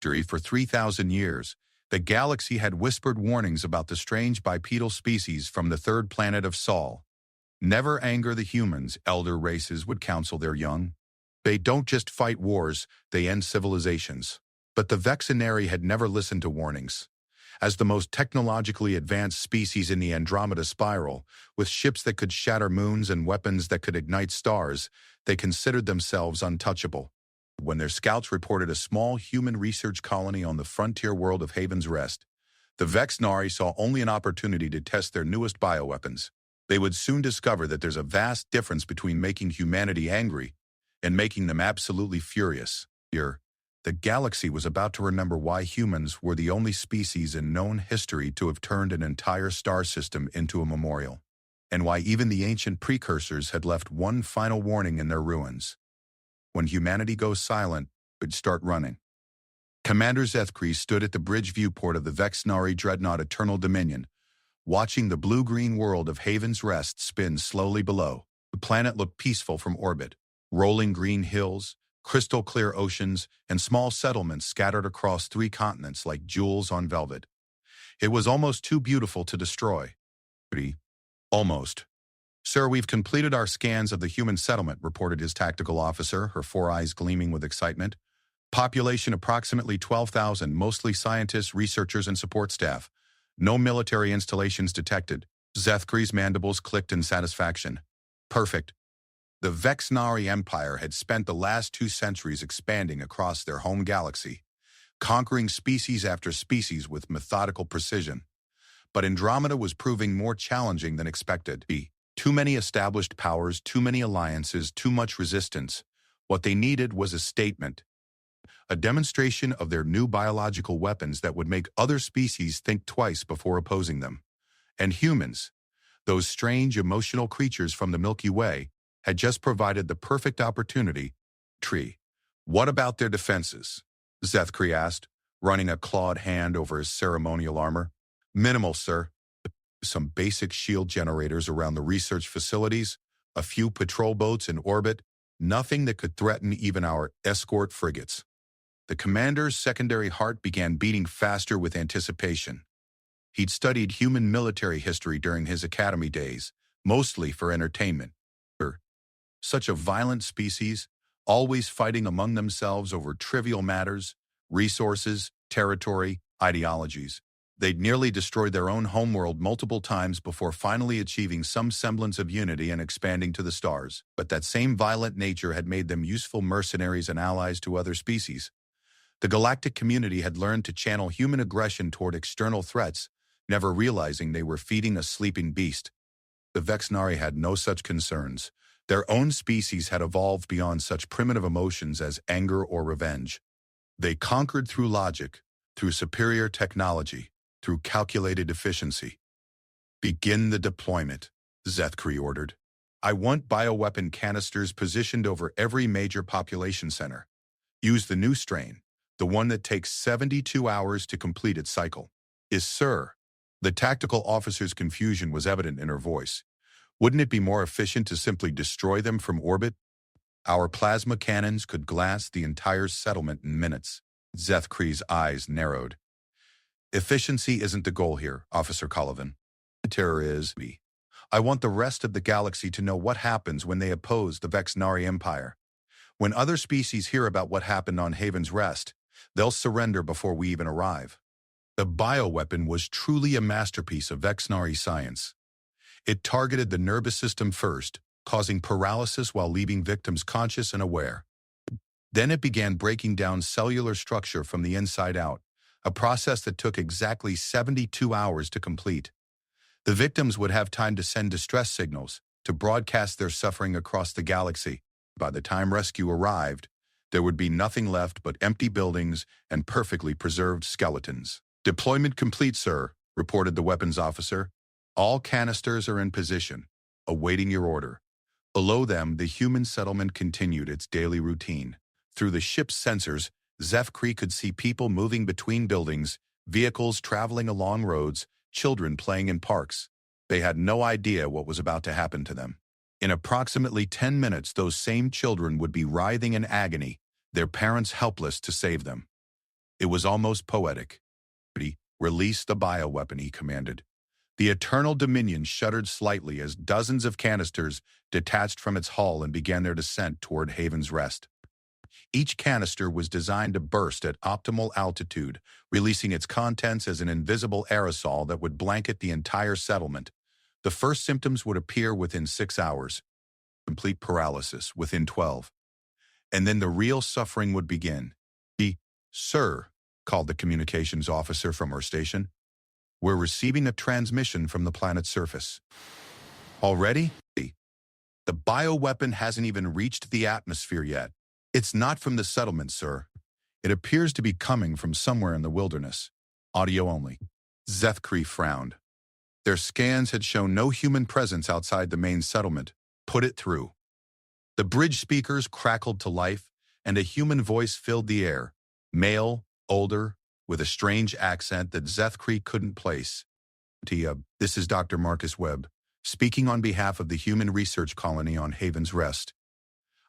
For 3,000 years, the galaxy had whispered warnings about the strange bipedal species from the third planet of Sol. Never anger the humans, elder races would counsel their young. They don't just fight wars, they end civilizations. But the Vexenari had never listened to warnings. As the most technologically advanced species in the Andromeda Spiral, with ships that could shatter moons and weapons that could ignite stars, they considered themselves untouchable. When their scouts reported a small human research colony on the frontier world of Haven's Rest, the Vexenari saw only an opportunity to test their newest bioweapons. They would soon discover that there's a vast difference between making humanity angry and making them absolutely furious. The galaxy was about to remember why humans were the only species in known history to have turned an entire star system into a memorial, and why even the ancient precursors had left one final warning in their ruins. When humanity goes silent, it'd start running. Commander Zethkri stood at the bridge viewport of the Vexenari dreadnought Eternal Dominion, watching the blue-green world of Haven's Rest spin slowly below. The planet looked peaceful from orbit. Rolling green hills, crystal-clear oceans, and small settlements scattered across 3 continents like jewels on velvet. It was almost too beautiful to destroy. Almost. "Sir, we've completed our scans of the human settlement," reported his tactical officer, her 4 eyes gleaming with excitement. "Population approximately 12,000, mostly scientists, researchers, and support staff. No military installations detected." Zethkri's mandibles clicked in satisfaction. "Perfect." The Vexenari Empire had spent the last 2 centuries expanding across their home galaxy, conquering species after species with methodical precision. But Andromeda was proving more challenging than expected. Too many established powers, too many alliances, too much resistance. What they needed was a statement, a demonstration of their new biological weapons that would make other species think twice before opposing them. And humans, those strange emotional creatures from the Milky Way, had just provided the perfect opportunity. "What about their defenses?" Zethkri asked, running a clawed hand over his ceremonial armor. "Minimal, sir. Some basic shield generators around the research facilities, a few patrol boats in orbit, nothing that could threaten even our escort frigates." The commander's secondary heart began beating faster with anticipation. He'd studied human military history during his academy days, mostly for entertainment. Such a violent species, always fighting among themselves over trivial matters, resources, territory, ideologies. They'd nearly destroyed their own homeworld multiple times before finally achieving some semblance of unity and expanding to the stars. But that same violent nature had made them useful mercenaries and allies to other species. The galactic community had learned to channel human aggression toward external threats, never realizing they were feeding a sleeping beast. The Vexenari had no such concerns. Their own species had evolved beyond such primitive emotions as anger or revenge. They conquered through logic, through superior technology, through calculated efficiency. "Begin the deployment," Zethkri ordered. "I want bioweapon canisters positioned over every major population center. Use the new strain, the one that takes 72 hours to complete its cycle." "Yes, sir." The tactical officer's confusion was evident in her voice. "Wouldn't it be more efficient to simply destroy them from orbit?" "Our plasma cannons could glass the entire settlement in minutes." Zethkri's eyes narrowed. "Efficiency isn't the goal here, Officer Collivan. The terror is me. I want the rest of the galaxy to know what happens when they oppose the Vexenari Empire. When other species hear about what happened on Haven's Rest, they'll surrender before we even arrive." The bioweapon was truly a masterpiece of Vexenari science. It targeted the nervous system first, causing paralysis while leaving victims conscious and aware. Then it began breaking down cellular structure from the inside out, a process that took exactly 72 hours to complete. The victims would have time to send distress signals, to broadcast their suffering across the galaxy. By the time rescue arrived, there would be nothing left but empty buildings and perfectly preserved skeletons. "Deployment complete, sir," reported the weapons officer. "All canisters are in position, awaiting your order." Below them, the human settlement continued its daily routine. Through the ship's sensors, Zethkri could see people moving between buildings, vehicles traveling along roads, children playing in parks. They had no idea what was about to happen to them. In approximately 10 minutes, those same children would be writhing in agony, their parents helpless to save them. It was almost poetic. "Release the bioweapon," he commanded. The Eternal Dominion shuddered slightly as dozens of canisters detached from its hull and began their descent toward Haven's Rest. Each canister was designed to burst at optimal altitude, releasing its contents as an invisible aerosol that would blanket the entire settlement. The first symptoms would appear within 6 hours, complete paralysis within 12. And then the real suffering would begin. "Sir," called the communications officer from her station, "we're receiving a transmission from the planet's surface." "Already?" "The bioweapon hasn't even reached the atmosphere yet. It's not from the settlement, sir. It appears to be coming from somewhere in the wilderness. Audio only." Zethkri frowned. Their scans had shown no human presence outside the main settlement. Put it through. The bridge speakers crackled to life, and a human voice filled the air. Male, older, with a strange accent that Zethkri couldn't place. "This is Dr. Marcus Webb, speaking on behalf of the Human Research Colony on Haven's Rest.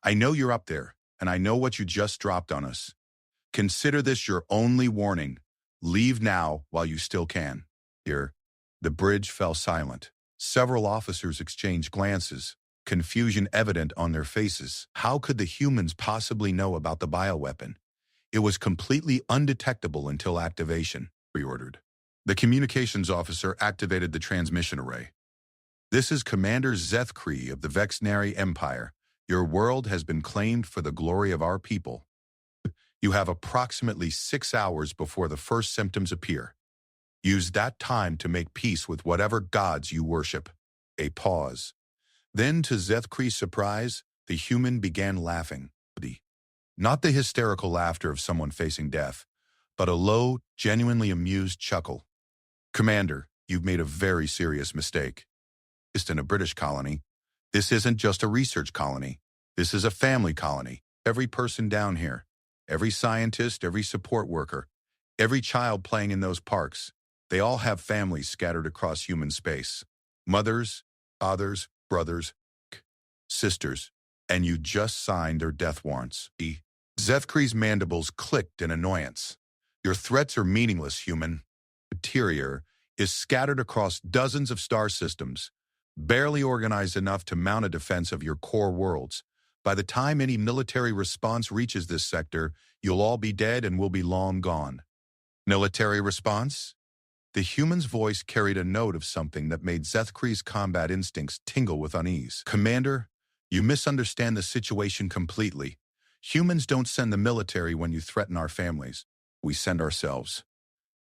I know you're up there, and I know what you just dropped on us. Consider this your only warning. Leave now while you still can." Here, the bridge fell silent. Several officers exchanged glances, confusion evident on their faces. How could the humans possibly know about the bioweapon? It was completely undetectable until activation, pre-ordered. The communications officer activated the transmission array. "This is Commander Zethkri of the Vexnary Empire. Your world has been claimed for the glory of our people. You have approximately 6 hours before the first symptoms appear. Use that time to make peace with whatever gods you worship." A pause. Then, to Zethkri's surprise, the human began laughing. Not the hysterical laughter of someone facing death, but a low, genuinely amused chuckle. "Commander, you've made a very serious mistake. Just in a British colony. This isn't just a research colony. This is a family colony. Every person down here, every scientist, every support worker, every child playing in those parks, they all have families scattered across human space. Mothers, fathers, brothers, sisters, and you just signed their death warrants." Zethkri's mandibles clicked in annoyance. "Your threats are meaningless, human. Interior is scattered across dozens of star systems, barely organized enough to mount a defense of your core worlds. By the time any military response reaches this sector, you'll all be dead and will be long gone." "Military response?" The human's voice carried a note of something that made Zethkri's combat instincts tingle with unease. "Commander, you misunderstand the situation completely. Humans don't send the military when you threaten our families. We send ourselves."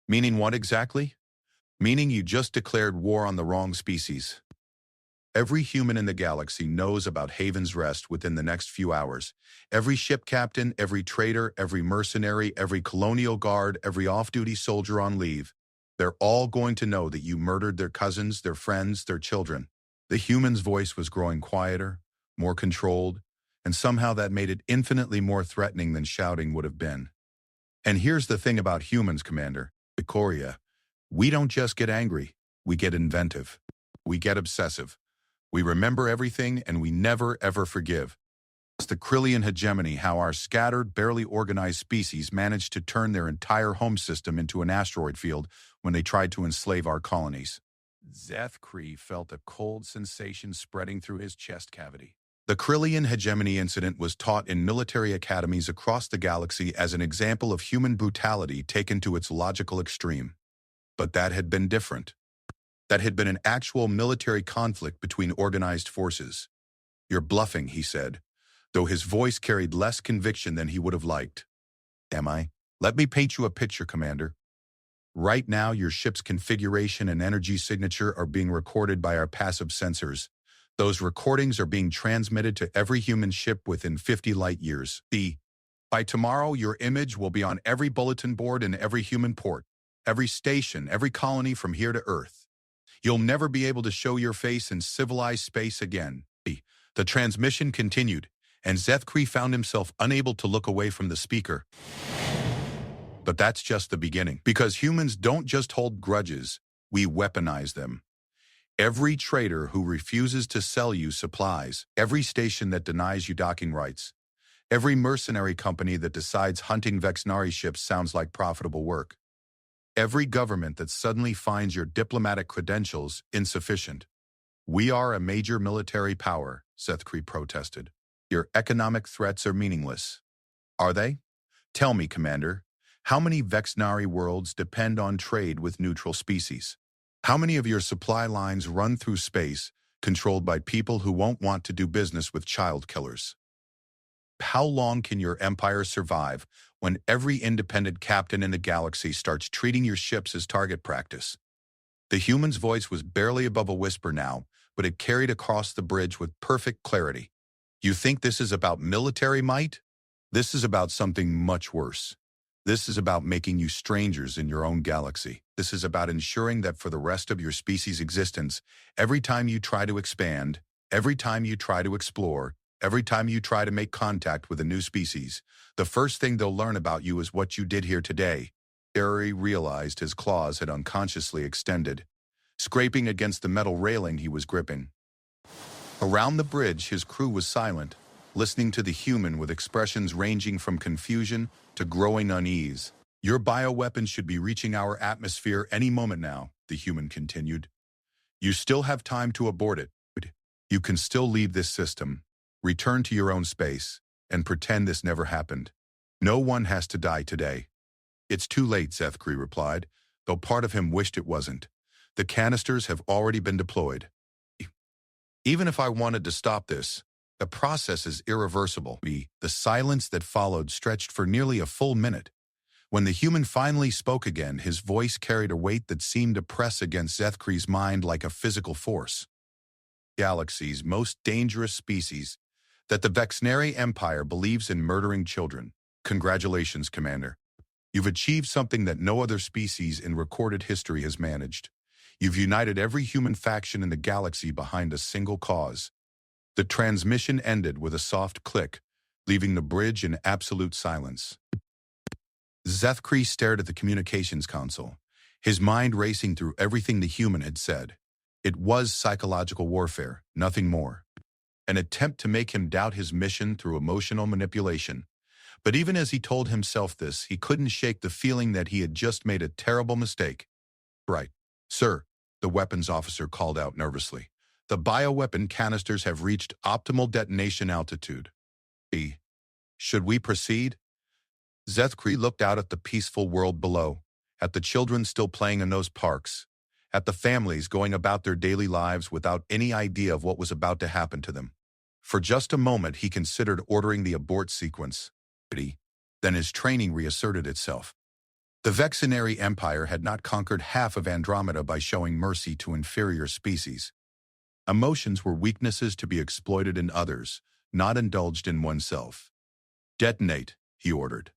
"Meaning what exactly?" "Meaning you just declared war on the wrong species. Every human in the galaxy knows about Haven's Rest within the next few hours. Every ship captain, every trader, every mercenary, every colonial guard, every off-duty soldier on leave. They're all going to know that you murdered their cousins, their friends, their children." The human's voice was growing quieter, more controlled, and somehow that made it infinitely more threatening than shouting would have been. "And here's the thing about humans, Commander. Victoria, we don't just get angry, we get inventive. We get obsessive. We remember everything and we never ever forgive. It's the Krillian hegemony how our scattered, barely organized species managed to turn their entire home system into an asteroid field when they tried to enslave our colonies." Zethkri felt a cold sensation spreading through his chest cavity. The Krillian hegemony incident was taught in military academies across the galaxy as an example of human brutality taken to its logical extreme. But that had been different. That had been an actual military conflict between organized forces. "You're bluffing," he said, though his voice carried less conviction than he would have liked. "Am I? Let me paint you a picture, Commander. Right now, your ship's configuration and energy signature are being recorded by our passive sensors. Those recordings are being transmitted to every human ship within 50 light years. By tomorrow, your image will be on every bulletin board in every human port, every station, every colony from here to Earth. You'll never be able to show your face in civilized space again." The transmission continued, and Zethkri found himself unable to look away from the speaker. "But that's just the beginning. Because humans don't just hold grudges, we weaponize them. Every trader who refuses to sell you supplies, every station that denies you docking rights, Every mercenary company that decides hunting Vexnari ships sounds like profitable work. Every government that suddenly finds your diplomatic credentials insufficient. We are a major military power, Sethkri protested. Your economic threats are meaningless. Are they? Tell me, Commander, how many Vexnari worlds depend on trade with neutral species? How many of your supply lines run through space, controlled by people who won't want to do business with child killers? How long can your empire survive when every independent captain in the galaxy starts treating your ships as target practice? The human's voice was barely above a whisper now, but it carried across the bridge with perfect clarity. You think this is about military might? This is about something much worse. This is about making you strangers in your own galaxy. This is about ensuring that for the rest of your species' existence, every time you try to expand, every time you try to explore, every time you try to make contact with a new species, the first thing they'll learn about you is what you did here today. Harry realized his claws had unconsciously extended, scraping against the metal railing he was gripping. Around the bridge, his crew was silent, listening to the human with expressions ranging from confusion to growing unease. Your bioweapon should be reaching our atmosphere any moment now, the human continued. You still have time to abort it. You can still leave this system, return to your own space, and pretend this never happened. No one has to die today. It's too late, Sethkri replied, though part of him wished it wasn't. The canisters have already been deployed. Even if I wanted to stop this, the process is irreversible. The silence that followed stretched for nearly a full minute. When the human finally spoke again, his voice carried a weight that seemed to press against Sethkri's mind like a physical force. Galaxy's most dangerous species, that the Vexnari Empire believes in murdering children. Congratulations, Commander. You've achieved something that no other species in recorded history has managed. You've united every human faction in the galaxy behind a single cause. The transmission ended with a soft click, leaving the bridge in absolute silence. Sethkri stared at the communications console, his mind racing through everything the human had said. It was psychological warfare, nothing more. An attempt to make him doubt his mission through emotional manipulation. But even as he told himself this, he couldn't shake the feeling that he had just made a terrible mistake. Right. Sir, the weapons officer called out nervously. The bioweapon canisters have reached optimal detonation altitude. Should we proceed? Sethkri looked out at the peaceful world below, at the children still playing in those parks, at the families going about their daily lives without any idea of what was about to happen to them. For just a moment, he considered ordering the abort sequence. Then his training reasserted itself. The Vexnari Empire had not conquered half of Andromeda by showing mercy to inferior species. Emotions were weaknesses to be exploited in others, not indulged in oneself. Detonate, he ordered.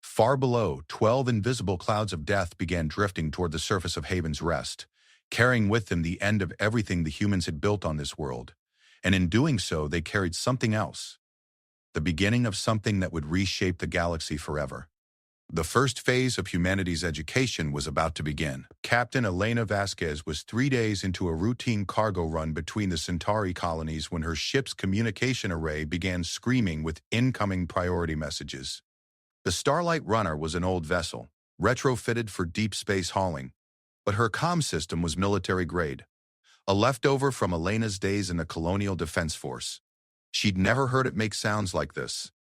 Far below, 12 invisible clouds of death began drifting toward the surface of Haven's Rest, carrying with them the end of everything the humans had built on this world. And in doing so, they carried something else. The beginning of something that would reshape the galaxy forever. The first phase of humanity's education was about to begin. Captain Elena Vasquez was 3 days into a routine cargo run between the Centauri colonies when her ship's communication array began screaming with incoming priority messages. The Starlight Runner was an old vessel, retrofitted for deep space hauling, but her comm system was military grade, a leftover from Elena's days in the Colonial Defense Force. She'd never heard it make sounds like this.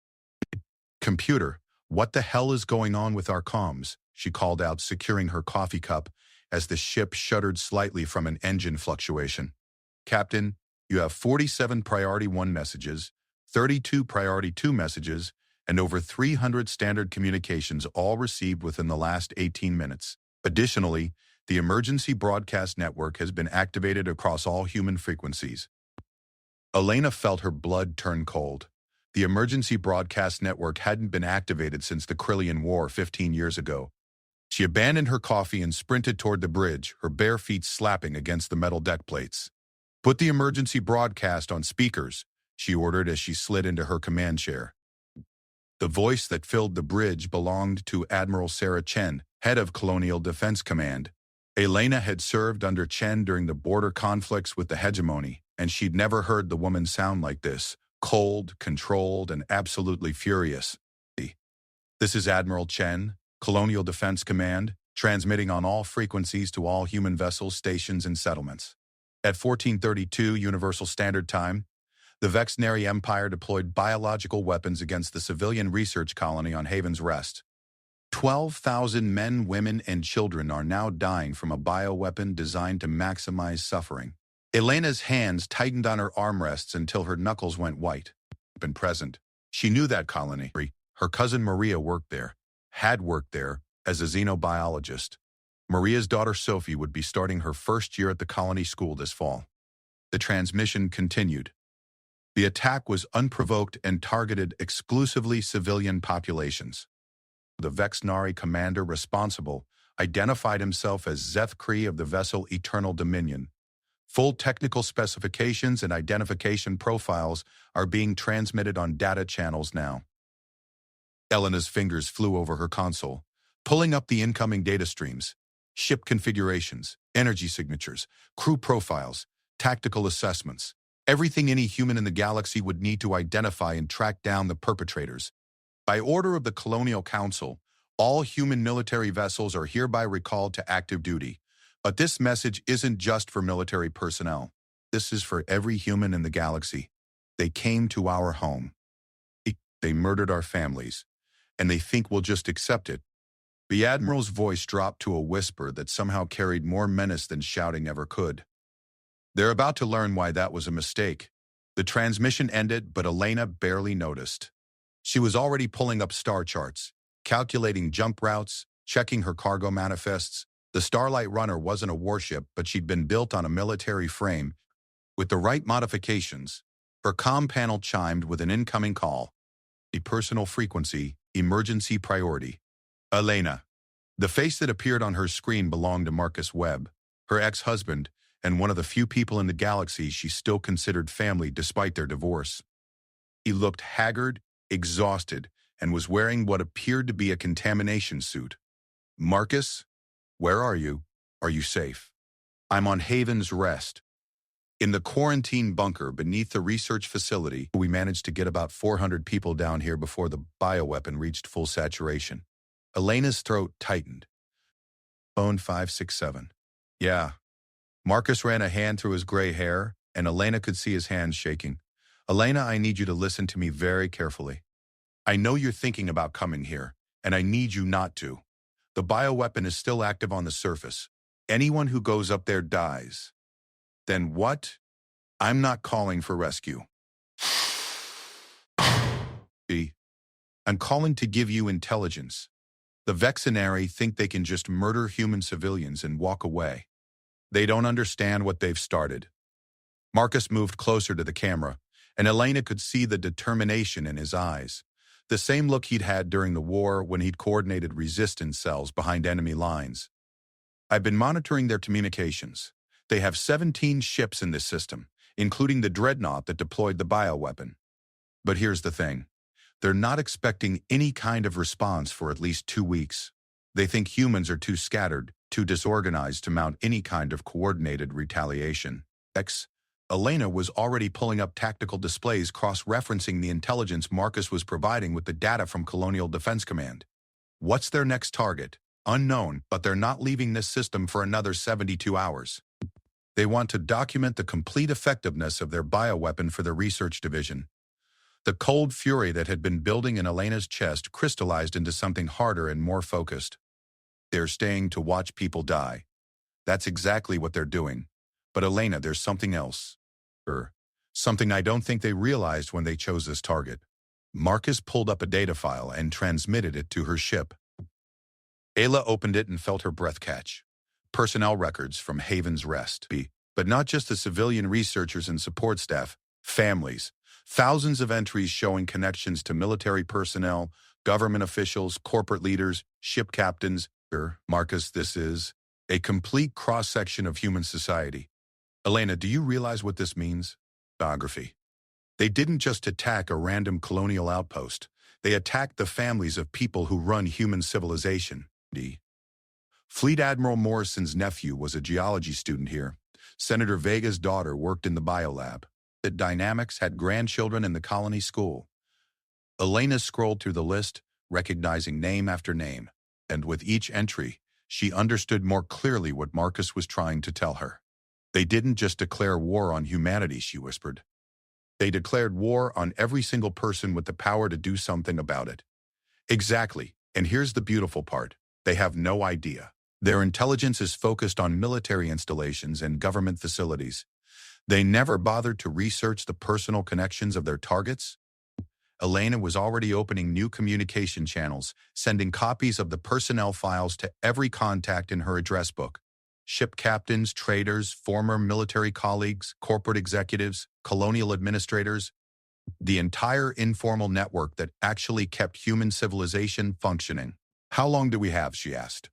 Computer, what the hell is going on with our comms? She called out, securing her coffee cup as the ship shuddered slightly from an engine fluctuation. Captain, you have 47 Priority 1 messages, 32 Priority 2 messages, and over 300 standard communications all received within the last 18 minutes. Additionally, the emergency broadcast network has been activated across all human frequencies. Elena felt her blood turn cold. The emergency broadcast network hadn't been activated since the Krillian War 15 years ago. She abandoned her coffee and sprinted toward the bridge, her bare feet slapping against the metal deck plates. Put the emergency broadcast on speakers, she ordered as she slid into her command chair. The voice that filled the bridge belonged to Admiral Sarah Chen, head of Colonial Defense Command. Elena had served under Chen during the border conflicts with the hegemony, and she'd never heard the woman sound like this, cold, controlled, and absolutely furious. This is Admiral Chen, Colonial Defense Command, transmitting on all frequencies to all human vessels, stations, and settlements. At 1432 Universal Standard Time, the Vexnary Empire deployed biological weapons against the civilian research colony on Haven's Rest. 12,000 men, women, and children are now dying from a bioweapon designed to maximize suffering. Elena's hands tightened on her armrests until her knuckles went white. Been present. She knew that colony. Her cousin Maria worked there, had worked there, as a xenobiologist. Maria's daughter Sophie would be starting her first year at the colony school this fall. The transmission continued. The attack was unprovoked and targeted exclusively civilian populations. The Vexnari commander responsible identified himself as Zeth Kree of the vessel Eternal Dominion. Full technical specifications and identification profiles are being transmitted on data channels now. Elena's fingers flew over her console, pulling up the incoming data streams, ship configurations, energy signatures, crew profiles, tactical assessments, everything any human in the galaxy would need to identify and track down the perpetrators. By order of the Colonial Council, all human military vessels are hereby recalled to active duty. But this message isn't just for military personnel. This is for every human in the galaxy. They came to our home. They murdered our families, and they think we'll just accept it. The Admiral's voice dropped to a whisper that somehow carried more menace than shouting ever could. They're about to learn why that was a mistake. The transmission ended, but Elena barely noticed. She was already pulling up star charts, calculating jump routes, checking her cargo manifests. The Starlight Runner wasn't a warship, but she'd been built on a military frame. With the right modifications, her comm panel chimed with an incoming call. A personal frequency, emergency priority. Elena. The face that appeared on her screen belonged to Marcus Webb, her ex-husband, and one of the few people in the galaxy she still considered family despite their divorce. He looked haggard, exhausted, and was wearing what appeared to be a contamination suit. Marcus? Where are you? Are you safe? I'm on Haven's Rest. In the quarantine bunker beneath the research facility, we managed to get about 400 people down here before the bioweapon reached full saturation. Elena's throat tightened. Phone 567. Yeah. Marcus ran a hand through his gray hair, and Elena could see his hands shaking. Elena, I need you to listen to me very carefully. I know you're thinking about coming here, and I need you not to. The bioweapon is still active on the surface. Anyone who goes up there dies. Then what? I'm not calling for rescue. I'm calling to give you intelligence. The Vexnari think they can just murder human civilians and walk away. They don't understand what they've started. Marcus moved closer to the camera, and Elena could see the determination in his eyes. The same look he'd had during the war when he'd coordinated resistance cells behind enemy lines. I've been monitoring their communications. They have 17 ships in this system, including the dreadnought that deployed the bioweapon. But here's the thing. They're not expecting any kind of response for at least 2 weeks. They think humans are too scattered, too disorganized to mount any kind of coordinated retaliation. Elena was already pulling up tactical displays cross-referencing the intelligence Marcus was providing with the data from Colonial Defense Command. What's their next target? Unknown, but they're not leaving this system for another 72 hours. They want to document the complete effectiveness of their bioweapon for the research division. The cold fury that had been building in Elena's chest crystallized into something harder and more focused. They're staying to watch people die. That's exactly what they're doing. But Elena, there's something else. Something I don't think they realized when they chose this target. Marcus pulled up a data file and transmitted it to her ship. Ayla opened it and felt her breath catch. Personnel records from Haven's Rest. But not just the civilian researchers and support staff, families. Thousands of entries showing connections to military personnel, government officials, corporate leaders, ship captains. Marcus, this is a complete cross-section of human society. Elena, do you realize what this means? Biography. They didn't just attack a random colonial outpost. They attacked the families of people who run human civilization. Fleet Admiral Morrison's nephew was a geology student here. Senator Vega's daughter worked in the biolab. The dynamics had grandchildren in the colony school. Elena scrolled through the list, recognizing name after name, and with each entry, she understood more clearly what Marcus was trying to tell her. They didn't just declare war on humanity, she whispered. They declared war on every single person with the power to do something about it. Exactly, and here's the beautiful part. They have no idea. Their intelligence is focused on military installations and government facilities. They never bothered to research the personal connections of their targets. Elena was already opening new communication channels, sending copies of the personnel files to every contact in her address book. Ship captains, traders, former military colleagues, corporate executives, colonial administrators, the entire informal network that actually kept human civilization functioning. How long do we have, she asked.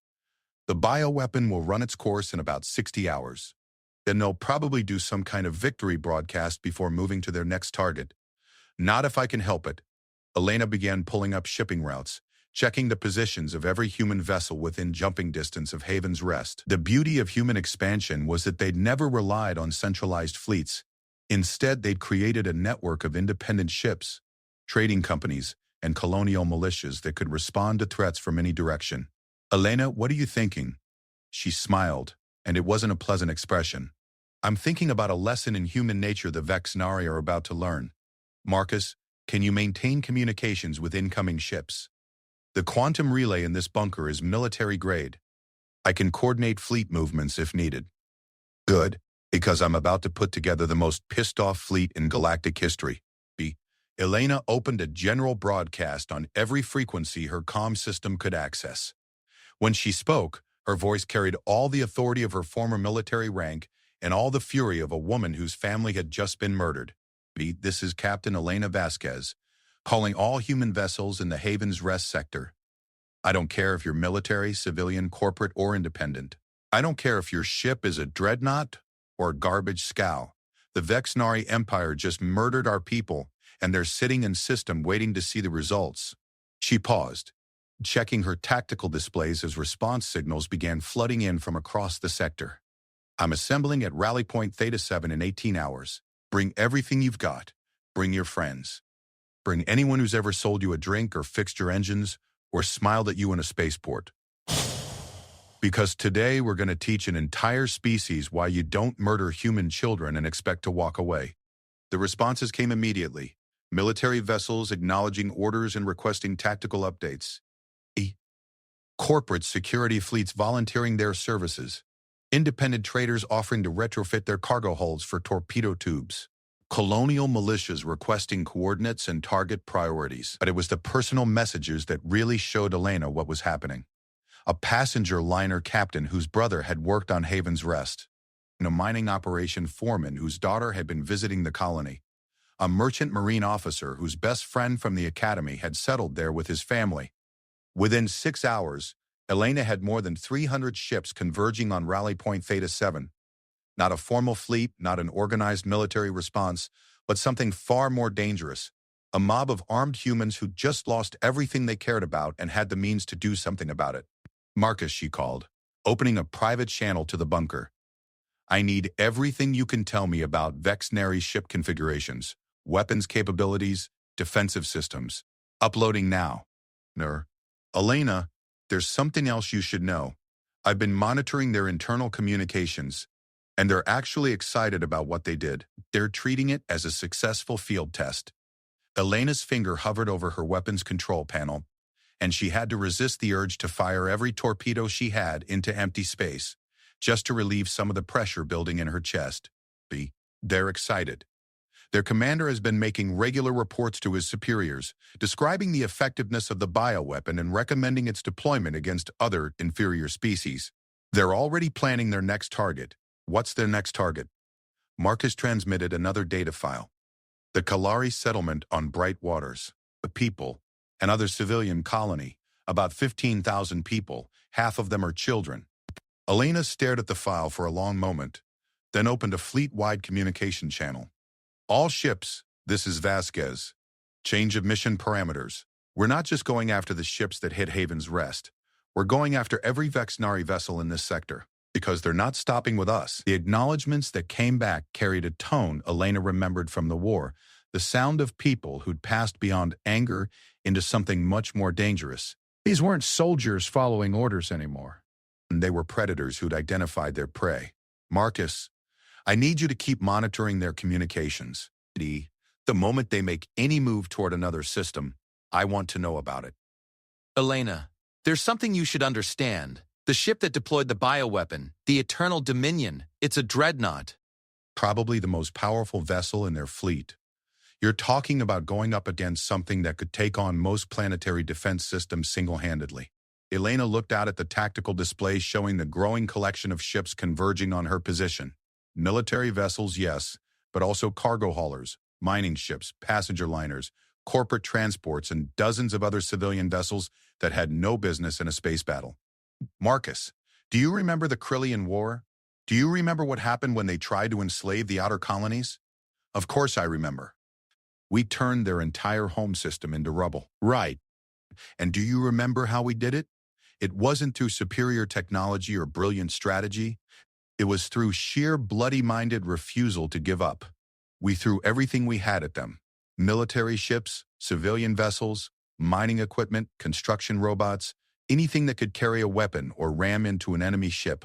The bioweapon will run its course in about 60 hours. Then they'll probably do some kind of victory broadcast before moving to their next target. Not if I can help it. Elena began pulling up shipping routes, checking the positions of every human vessel within jumping distance of Haven's Rest. The beauty of human expansion was that they'd never relied on centralized fleets. Instead, they'd created a network of independent ships, trading companies, and colonial militias that could respond to threats from any direction. Elena, what are you thinking? She smiled, and it wasn't a pleasant expression. I'm thinking about a lesson in human nature the Vexnari are about to learn. Marcus, can you maintain communications with incoming ships? The quantum relay in this bunker is military grade. I can coordinate fleet movements if needed. Good, because I'm about to put together the most pissed-off fleet in galactic history. Elena opened a general broadcast on every frequency her comm system could access. When she spoke, her voice carried all the authority of her former military rank and all the fury of a woman whose family had just been murdered. This is Captain Elena Vasquez, calling all human vessels in the Haven's Rest sector. I don't care if you're military, civilian, corporate, or independent. I don't care if your ship is a dreadnought or a garbage scow. The Vexnari Empire just murdered our people, and they're sitting in system waiting to see the results. She paused, checking her tactical displays as response signals began flooding in from across the sector. I'm assembling at Rally Point Theta 7 in 18 hours. Bring everything you've got. Bring your friends. Bring anyone who's ever sold you a drink or fixed your engines or smiled at you in a spaceport. Because today we're going to teach an entire species why you don't murder human children and expect to walk away. The responses came immediately. Military vessels acknowledging orders and requesting tactical updates. Corporate security fleets volunteering their services. Independent traders offering to retrofit their cargo holds for torpedo tubes. Colonial militias requesting coordinates and target priorities. But it was the personal messages that really showed Elena what was happening. A passenger liner captain whose brother had worked on Haven's Rest. And a mining operation foreman whose daughter had been visiting the colony. A merchant marine officer whose best friend from the academy had settled there with his family. Within 6 hours, Elena had more than 300 ships converging on Rally Point Theta 7. Not a formal fleet, not an organized military response, but something far more dangerous. A mob of armed humans who just lost everything they cared about and had the means to do something about it. Marcus, she called, opening a private channel to the bunker. I need everything you can tell me about Vexnari ship configurations, weapons capabilities, defensive systems. Uploading now. Elena, there's something else you should know. I've been monitoring their internal communications, and they're actually excited about what they did. They're treating it as a successful field test. Elena's finger hovered over her weapons control panel, and she had to resist the urge to fire every torpedo she had into empty space, just to relieve some of the pressure building in her chest. They're excited. Their commander has been making regular reports to his superiors, describing the effectiveness of the bioweapon and recommending its deployment against other inferior species. They're already planning their next target. What's their next target? Marcus transmitted another data file. The Kalari settlement on Bright Waters. The people, another civilian colony, about 15,000 people, half of them are children. Elena stared at the file for a long moment, then opened a fleet-wide communication channel. All ships, this is Vasquez. Change of mission parameters. We're not just going after the ships that hit Haven's Rest. We're going after every Vexnari vessel in this sector. Because they're not stopping with us. The acknowledgments that came back carried a tone Elena remembered from the war, the sound of people who'd passed beyond anger into something much more dangerous. These weren't soldiers following orders anymore. They were predators who'd identified their prey. Marcus, I need you to keep monitoring their communications. The moment they make any move toward another system, I want to know about it. Elena, there's something you should understand. The ship that deployed the bioweapon, the Eternal Dominion, it's a dreadnought. Probably the most powerful vessel in their fleet. You're talking about going up against something that could take on most planetary defense systems single-handedly. Elena looked out at the tactical display showing the growing collection of ships converging on her position. Military vessels, yes, but also cargo haulers, mining ships, passenger liners, corporate transports, and dozens of other civilian vessels that had no business in a space battle. Marcus, do you remember the Krillian War? Do you remember what happened when they tried to enslave the outer colonies? Of course I remember. We turned their entire home system into rubble. Right. And do you remember how we did it? It wasn't through superior technology or brilliant strategy. It was through sheer bloody-minded refusal to give up. We threw everything we had at them. Military ships, civilian vessels, mining equipment, construction robots, anything that could carry a weapon or ram into an enemy ship.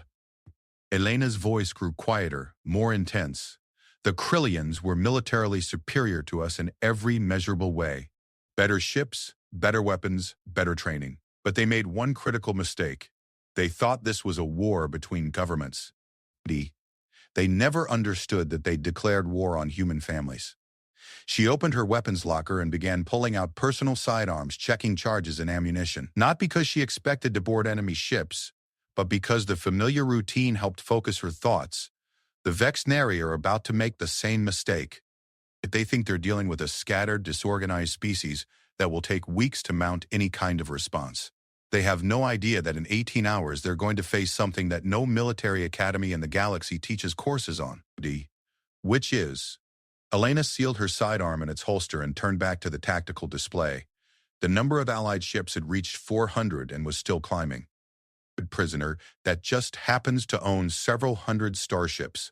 Elena's voice grew quieter, more intense. The Krillians were militarily superior to us in every measurable way. Better ships, better weapons, better training. But they made one critical mistake. They thought this was a war between governments. They never understood that they declared war on human families. She opened her weapons locker and began pulling out personal sidearms, checking charges and ammunition. Not because she expected to board enemy ships, but because the familiar routine helped focus her thoughts. The Vexnari are about to make the same mistake. If they think they're dealing with a scattered, disorganized species that will take weeks to mount any kind of response. They have no idea that in 18 hours they're going to face something that no military academy in the galaxy teaches courses on. Which is... Elena sealed her sidearm in its holster and turned back to the tactical display. The number of Allied ships had reached 400 and was still climbing. A prisoner that just happens to own several hundred starships.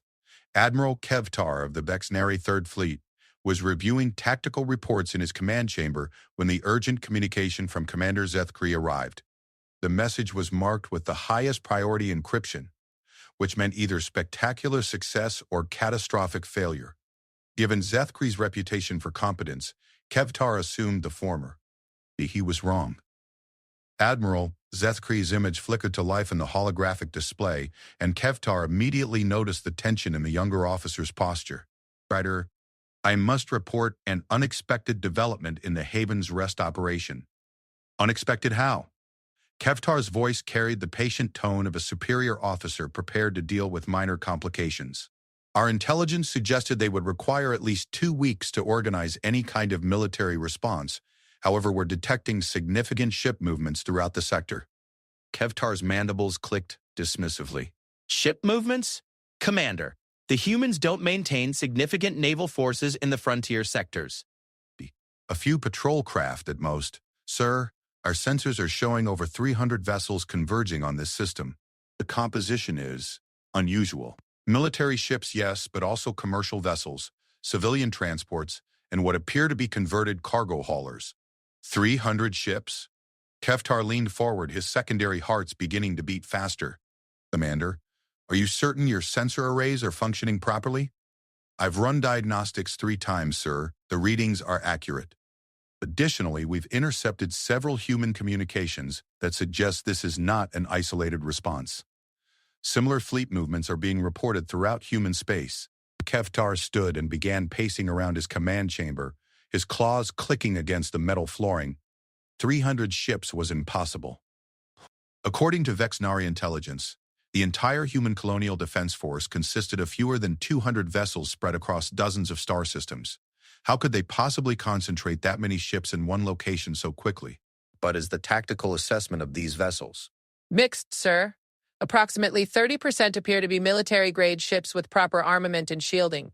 Admiral Kevtar of the Vexnari Third Fleet was reviewing tactical reports in his command chamber when the urgent communication from Commander Zethkri arrived. The message was marked with the highest priority encryption, which meant either spectacular success or catastrophic failure. Given Zethkri's reputation for competence, Kevtar assumed the former. He was wrong. Admiral, Zethkri's image flickered to life in the holographic display, and Kevtar immediately noticed the tension in the younger officer's posture. Writer, I must report an unexpected development in the Haven's Rest operation. Unexpected how? Kevtar's voice carried the patient tone of a superior officer prepared to deal with minor complications. Our intelligence suggested they would require at least 2 weeks to organize any kind of military response. However, we're detecting significant ship movements throughout the sector. Kevtar's mandibles clicked dismissively. Ship movements? Commander, the humans don't maintain significant naval forces in the frontier sectors. A few patrol craft at most. Sir, our sensors are showing over 300 vessels converging on this system. The composition is unusual. Military ships, yes, but also commercial vessels, civilian transports, and what appear to be converted cargo haulers. 300 ships? Kevtar leaned forward, his secondary hearts beginning to beat faster. Commander, are you certain your sensor arrays are functioning properly? I've run diagnostics 3 times, sir. The readings are accurate. Additionally, we've intercepted several human communications that suggest this is not an isolated response. Similar fleet movements are being reported throughout human space. Kevtar stood and began pacing around his command chamber, his claws clicking against the metal flooring. 300 ships was impossible. According to Vexnari intelligence, the entire human colonial defense force consisted of fewer than 200 vessels spread across dozens of star systems. How could they possibly concentrate that many ships in one location so quickly? But is the tactical assessment of these vessels? Mixed, sir. Approximately 30% appear to be military-grade ships with proper armament and shielding.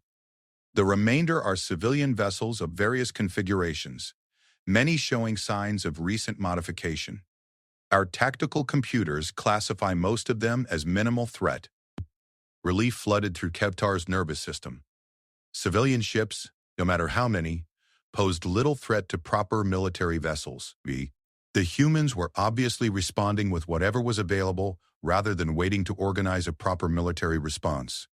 The remainder are civilian vessels of various configurations, many showing signs of recent modification. Our tactical computers classify most of them as minimal threat. Relief flooded through Kevtar's nervous system. Civilian ships, no matter how many, posed little threat to proper military vessels. The humans were obviously responding with whatever was available rather than waiting to organize a proper military response.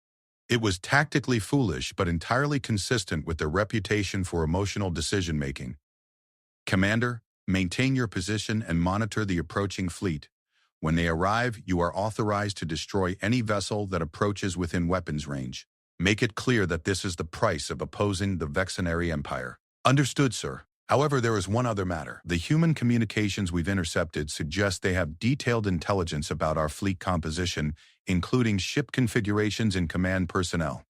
It was tactically foolish but entirely consistent with their reputation for emotional decision-making. Commander, maintain your position and monitor the approaching fleet. When they arrive, you are authorized to destroy any vessel that approaches within weapons range. Make it clear that this is the price of opposing the Vexenary Empire. Understood, sir. However, there is one other matter. The human communications we've intercepted suggest they have detailed intelligence about our fleet composition, including ship configurations and command personnel.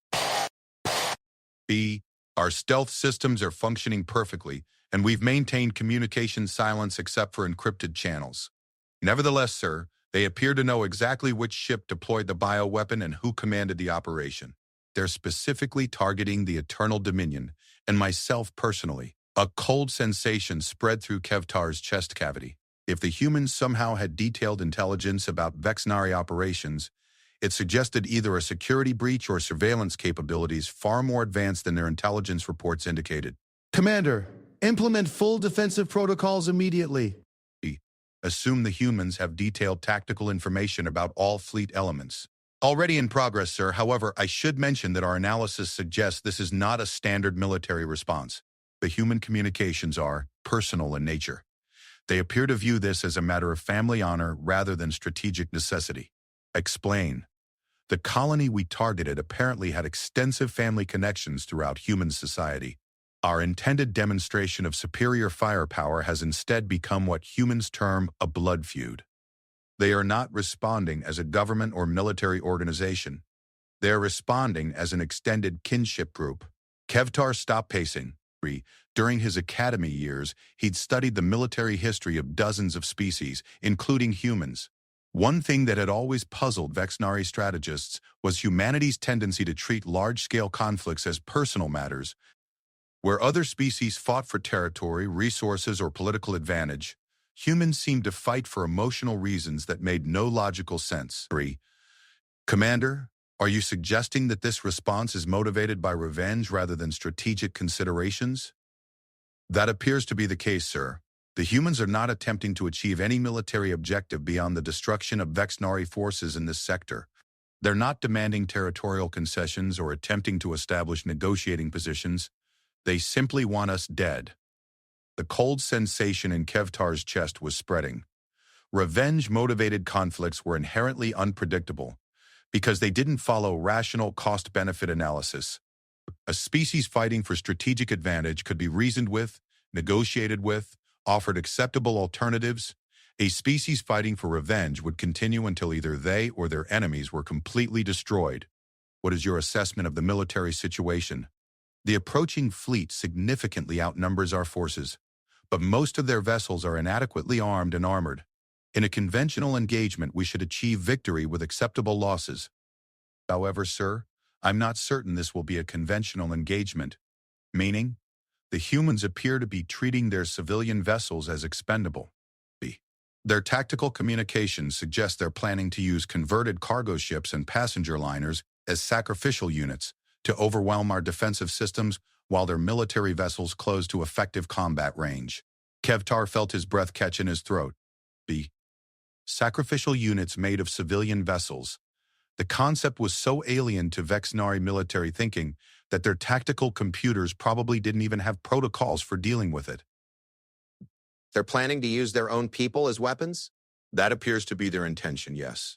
B. Our stealth systems are functioning perfectly, and we've maintained communication silence except for encrypted channels. Nevertheless, sir, they appear to know exactly which ship deployed the bioweapon and who commanded the operation. They're specifically targeting the Eternal Dominion, and myself personally. A cold sensation spread through Kevtar's chest cavity. If the humans somehow had detailed intelligence about Vexenary operations, it suggested either a security breach or surveillance capabilities far more advanced than their intelligence reports indicated. Commander, implement full defensive protocols immediately. Assume the humans have detailed tactical information about all fleet elements. Already in progress, sir. However, I should mention that our analysis suggests this is not a standard military response. The human communications are personal in nature. They appear to view this as a matter of family honor rather than strategic necessity. Explain. The colony we targeted apparently had extensive family connections throughout human society. Our intended demonstration of superior firepower has instead become what humans term a blood feud. They are not responding as a government or military organization. They are responding as an extended kinship group. Kevtar stopped pacing. During his academy years, he'd studied the military history of dozens of species, including humans. One thing that had always puzzled Vexenary strategists was humanity's tendency to treat large-scale conflicts as personal matters. Where other species fought for territory, resources, or political advantage, humans seemed to fight for emotional reasons that made no logical sense. Commander, are you suggesting that this response is motivated by revenge rather than strategic considerations? That appears to be the case, sir. The humans are not attempting to achieve any military objective beyond the destruction of Vexenary forces in this sector. They're not demanding territorial concessions or attempting to establish negotiating positions. They simply want us dead. The cold sensation in Kevtar's chest was spreading. Revenge-motivated conflicts were inherently unpredictable, because they didn't follow rational cost-benefit analysis. A species fighting for strategic advantage could be reasoned with, negotiated with, offered acceptable alternatives. A species fighting for revenge would continue until either they or their enemies were completely destroyed. What is your assessment of the military situation? The approaching fleet significantly outnumbers our forces, but most of their vessels are inadequately armed and armored. In a conventional engagement, we should achieve victory with acceptable losses. However, sir, I'm not certain this will be a conventional engagement, meaning the humans appear to be treating their civilian vessels as expendable. Their tactical communications suggest they're planning to use converted cargo ships and passenger liners as sacrificial units to overwhelm our defensive systems while their military vessels close to effective combat range. Kevtar felt his breath catch in his throat. Sacrificial units made of civilian vessels. The concept was so alien to Vexenary military thinking that their tactical computers probably didn't even have protocols for dealing with it. They're planning to use their own people as weapons? That appears to be their intention, yes.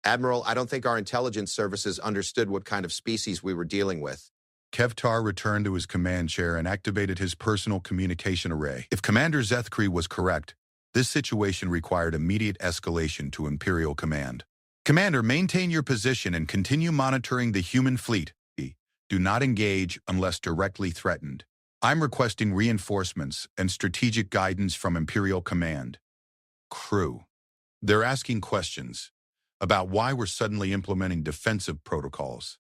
Admiral, I don't think our intelligence services understood what kind of species we were dealing with. Kevtar returned to his command chair and activated his personal communication array. If Commander Zethkri was correct, this situation required immediate escalation to Imperial Command. Commander, maintain your position and continue monitoring the human fleet. Do not engage unless directly threatened. I'm requesting reinforcements and strategic guidance from Imperial Command. Crew. They're asking questions about why we're suddenly implementing defensive protocols.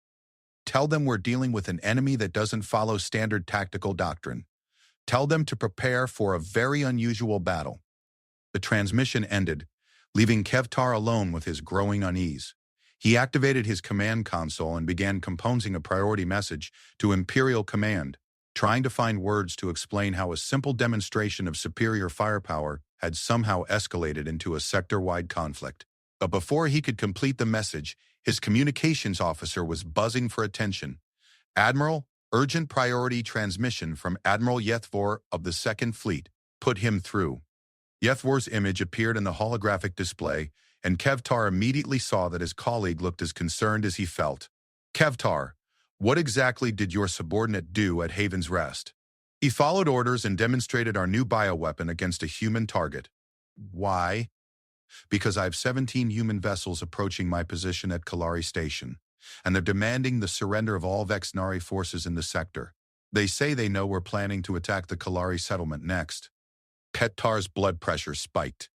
Tell them we're dealing with an enemy that doesn't follow standard tactical doctrine. Tell them to prepare for a very unusual battle. The transmission ended, leaving Kevtar alone with his growing unease. He activated his command console and began composing a priority message to Imperial Command, trying to find words to explain how a simple demonstration of superior firepower had somehow escalated into a sector-wide conflict. But before he could complete the message, his communications officer was buzzing for attention. "Admiral, urgent priority transmission from Admiral Yethvor of the Second Fleet. Put him through." Yethvor's image appeared in the holographic display, and Kevtar immediately saw that his colleague looked as concerned as he felt. "Kevtar, what exactly did your subordinate do at Haven's Rest?" "He followed orders and demonstrated our new bioweapon against a human target." "Why?" "Because I have 17 human vessels approaching my position at Kalari Station, and they're demanding the surrender of all Vexnari forces in the sector. They say they know we're planning to attack the Kalari settlement next." Kevtar's blood pressure spiked.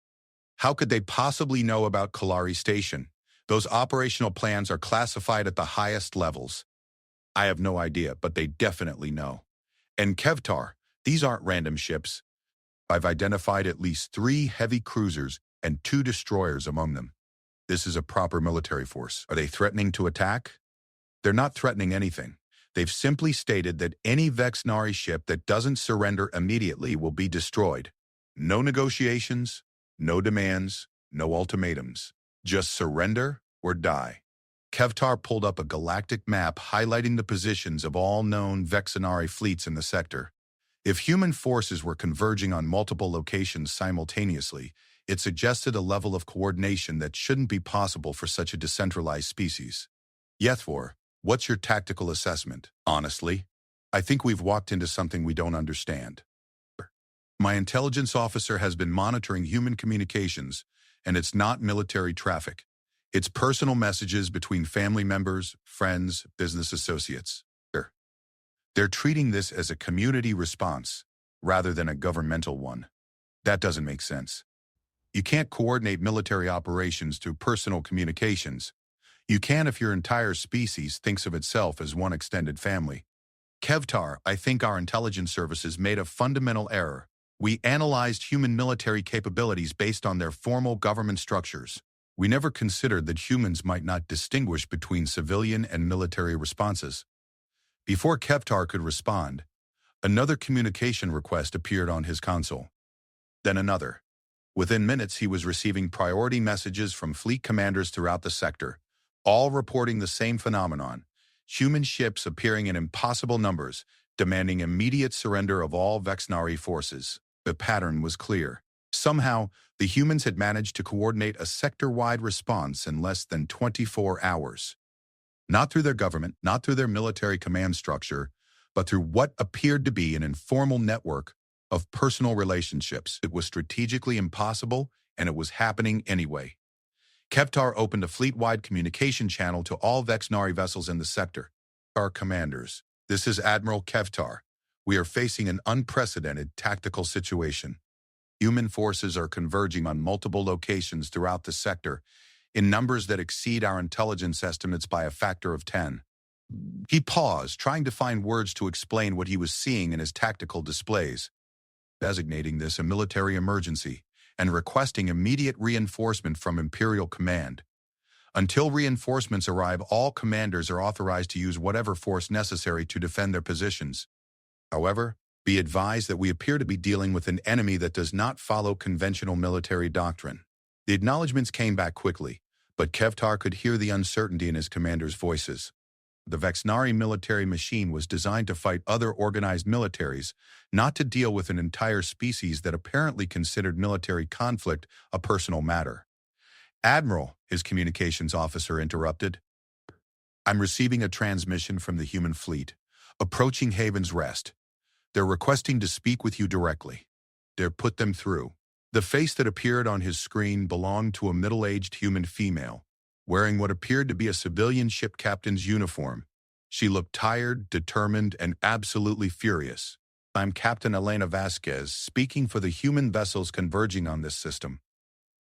How could they possibly know about Kalari Station? Those operational plans are classified at the highest levels. "I have no idea, but they definitely know. And Kevtar, these aren't random ships. I've identified at least 3 heavy cruisers and 2 destroyers among them. This is a proper military force. Are they threatening to attack?" "They're not threatening anything. They've simply stated that any Vexnari ship that doesn't surrender immediately will be destroyed. No negotiations, no demands, no ultimatums. Just surrender or die." Kevtar pulled up a galactic map highlighting the positions of all known Vexnari fleets in the sector. If human forces were converging on multiple locations simultaneously, it suggested a level of coordination that shouldn't be possible for such a decentralized species. "Yethvor, what's your tactical assessment?" "Honestly, I think we've walked into something we don't understand. My intelligence officer has been monitoring human communications, and it's not military traffic. It's personal messages between family members, friends, business associates. They're treating this as a community response, rather than a governmental one. That doesn't make sense. You can't coordinate military operations through personal communications. You can if your entire species thinks of itself as one extended family." "Kevtar, I think our intelligence services made a fundamental error. We analyzed human military capabilities based on their formal government structures. We never considered that humans might not distinguish between civilian and military responses." Before Kevtar could respond, another communication request appeared on his console. Then another. Within minutes, he was receiving priority messages from fleet commanders throughout the sector, all reporting the same phenomenon: human ships appearing in impossible numbers, demanding immediate surrender of all Vexnari forces. The pattern was clear. Somehow, the humans had managed to coordinate a sector-wide response in less than 24 hours. Not through their government, not through their military command structure, but through what appeared to be an informal network of personal relationships. It was strategically impossible, and it was happening anyway. Kevtar opened a fleet-wide communication channel to all Vexnari vessels in the sector. "Our commanders, this is Admiral Kevtar. We are facing an unprecedented tactical situation. Human forces are converging on multiple locations throughout the sector in numbers that exceed our intelligence estimates by a factor of 10. He paused, trying to find words to explain what he was seeing in his tactical displays, designating this a military emergency and requesting immediate reinforcement from Imperial Command. Until reinforcements arrive, all commanders are authorized to use whatever force necessary to defend their positions. However, be advised that we appear to be dealing with an enemy that does not follow conventional military doctrine." The acknowledgements came back quickly, but Kevtar could hear the uncertainty in his commanders' voices. The Vexnari military machine was designed to fight other organized militaries, not to deal with an entire species that apparently considered military conflict a personal matter. "Admiral," his communications officer interrupted, "I'm receiving a transmission from the human fleet, approaching Haven's Rest. They're requesting to speak with you directly." Put them through." The face that appeared on his screen belonged to a middle-aged human female, wearing what appeared to be a civilian ship captain's uniform. She looked tired, determined, and absolutely furious. "I'm Captain Elena Vasquez, speaking for the human vessels converging on this system.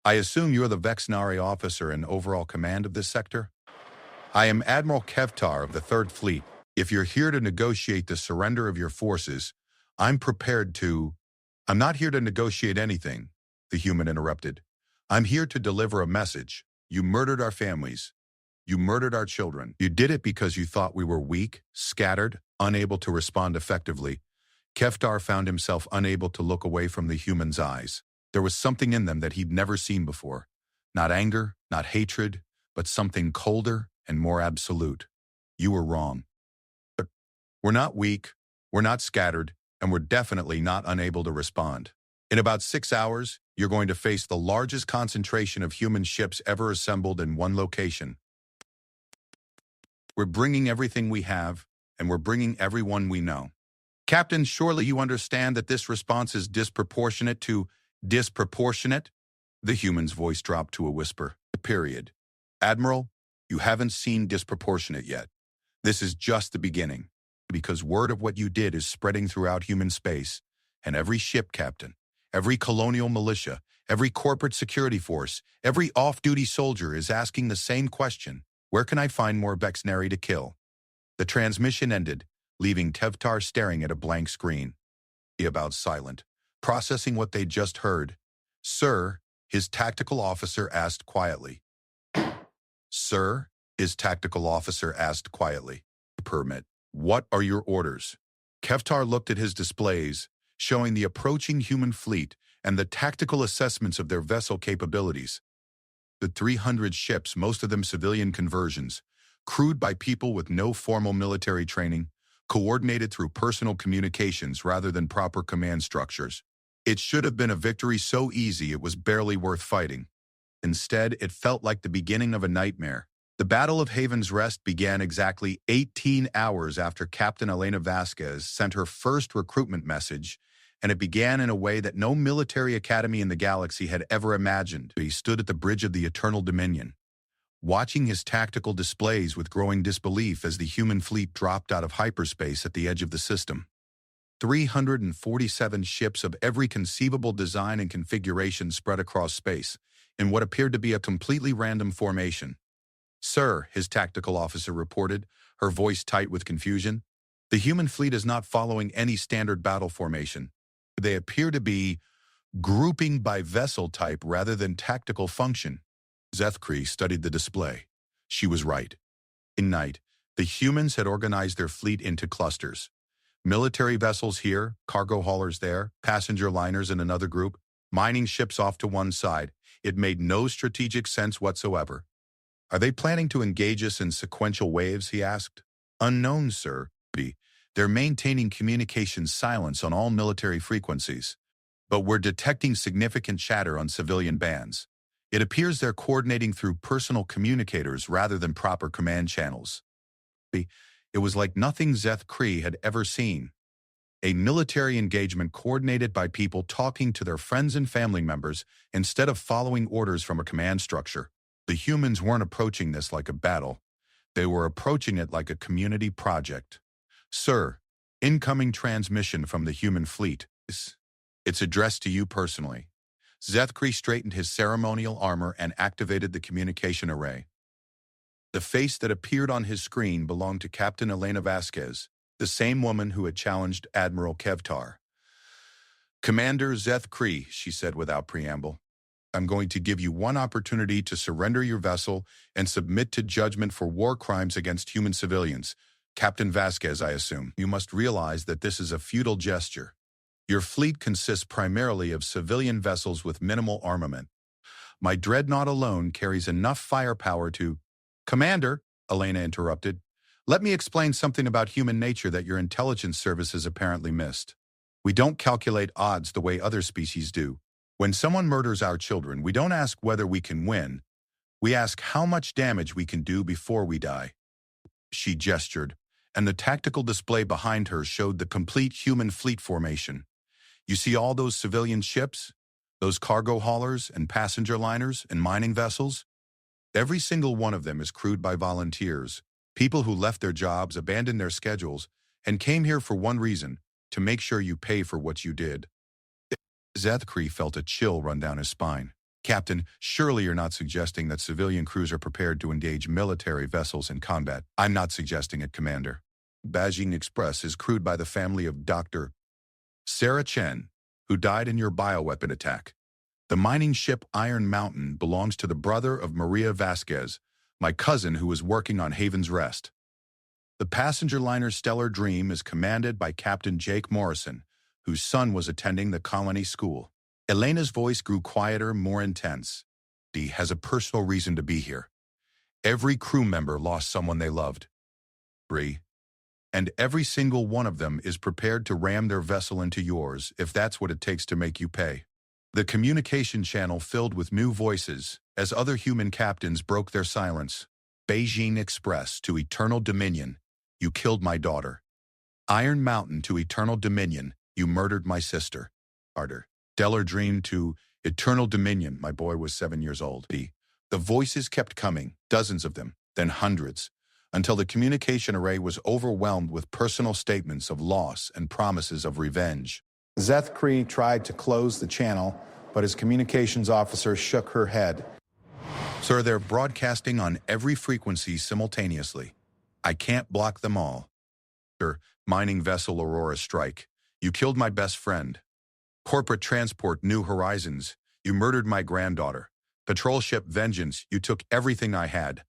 I assume you're the Vexnari officer in overall command of this sector?" "I am Admiral Kevtar of the Third Fleet. If you're here to negotiate the surrender of your forces, I'm prepared to—" "I'm not here to negotiate anything," the human interrupted. I'm here to deliver a message. You murdered our families. You murdered our children. You did it because you thought we were weak, scattered, unable to respond effectively. Kevtar found himself unable to look away from the human's eyes. There was something in them that he'd never seen before. Not anger, not hatred, but something colder and more absolute. You were wrong. But we're not weak, we're not scattered, and we're definitely not unable to respond. In about 6 hours, you're going to face the largest concentration of human ships ever assembled in one location. We're bringing everything we have, and we're bringing everyone we know. Captain, surely you understand that this response is disproportionate to disproportionate? The human's voice dropped to a whisper. Period. Admiral, you haven't seen disproportionate yet. This is just the beginning, because word of what you did is spreading throughout human space, and every ship captain, every colonial militia, every corporate security force, every off-duty soldier is asking the same question: where can I find more Vexnary to kill? The transmission ended, leaving Tevtar staring at a blank screen. He about silent, processing what they'd just heard. Sir, his tactical officer asked quietly. Sir, his tactical officer asked quietly. Permit. What are your orders? Kevtar looked at his displays, showing the approaching human fleet and the tactical assessments of their vessel capabilities. The 300 ships, most of them civilian conversions, crewed by people with no formal military training, coordinated through personal communications rather than proper command structures. It should have been a victory so easy it was barely worth fighting. Instead, it felt like the beginning of a nightmare. The Battle of Haven's Rest began exactly 18 hours after Captain Elena Vasquez sent her first recruitment message, and it began in a way that no military academy in the galaxy had ever imagined. He stood at the bridge of the Eternal Dominion, watching his tactical displays with growing disbelief as the human fleet dropped out of hyperspace at the edge of the system. 347 ships of every conceivable design and configuration spread across space, in what appeared to be a completely random formation. Sir, his tactical officer reported, her voice tight with confusion, the human fleet is not following any standard battle formation. They appear to be grouping by vessel type rather than tactical function. Zethkri studied the display. She was right. In night, the humans had organized their fleet into clusters. Military vessels here, cargo haulers there, passenger liners in another group, mining ships off to one side. It made no strategic sense whatsoever. Are they planning to engage us in sequential waves, he asked. Unknown, sir. They're maintaining communication silence on all military frequencies, but we're detecting significant chatter on civilian bands. It appears they're coordinating through personal communicators rather than proper command channels. It was like nothing Zeth-Kree had ever seen. A military engagement coordinated by people talking to their friends and family members instead of following orders from a command structure. The humans weren't approaching this like a battle. They were approaching it like a community project. Sir, incoming transmission from the human fleet. It's addressed to you personally. Zeth-Kree straightened his ceremonial armor and activated the communication array. The face that appeared on his screen belonged to Captain Elena Vasquez, the same woman who had challenged Admiral Kevtar. Commander Zeth-Kree, she said without preamble, I'm going to give you one opportunity to surrender your vessel and submit to judgment for war crimes against human civilians. Captain Vasquez, I assume. You must realize that this is a futile gesture. Your fleet consists primarily of civilian vessels with minimal armament. My dreadnought alone carries enough firepower to... Commander, Elena interrupted, let me explain something about human nature that your intelligence services apparently missed. We don't calculate odds the way other species do. When someone murders our children, we don't ask whether we can win. We ask how much damage we can do before we die. She gestured, and the tactical display behind her showed the complete human fleet formation. You see all those civilian ships? Those cargo haulers and passenger liners and mining vessels? Every single one of them is crewed by volunteers, people who left their jobs, abandoned their schedules, and came here for one reason, to make sure you pay for what you did. Zeth-Kree felt a chill run down his spine. Captain, surely you're not suggesting that civilian crews are prepared to engage military vessels in combat. I'm not suggesting it, Commander. Beijing Express is crewed by the family of Dr. Sarah Chen, who died in your bioweapon attack. The mining ship Iron Mountain belongs to the brother of Maria Vasquez, my cousin who is working on Haven's Rest. The passenger liner Stellar Dream is commanded by Captain Jake Morrison, whose son was attending the colony school. Elena's voice grew quieter, more intense. He has a personal reason to be here. Every crew member lost someone they loved. Bree. And every single one of them is prepared to ram their vessel into yours if that's what it takes to make you pay. The communication channel filled with new voices as other human captains broke their silence. Beijing Express to Eternal Dominion, you killed my daughter. Iron Mountain to Eternal Dominion, you murdered my sister. Arter. Stellar Dream to Eternal Dominion, my boy was 7 years old. The voices kept coming, dozens of them, then hundreds, until the communication array was overwhelmed with personal statements of loss and promises of revenge. Zeth Cree tried to close the channel, but his communications officer shook her head. Sir, they're broadcasting on every frequency simultaneously. I can't block them all. Sir, mining vessel Aurora Strike, you killed my best friend. Corporate transport New Horizons, you murdered my granddaughter. Patrol ship Vengeance, you took everything I had.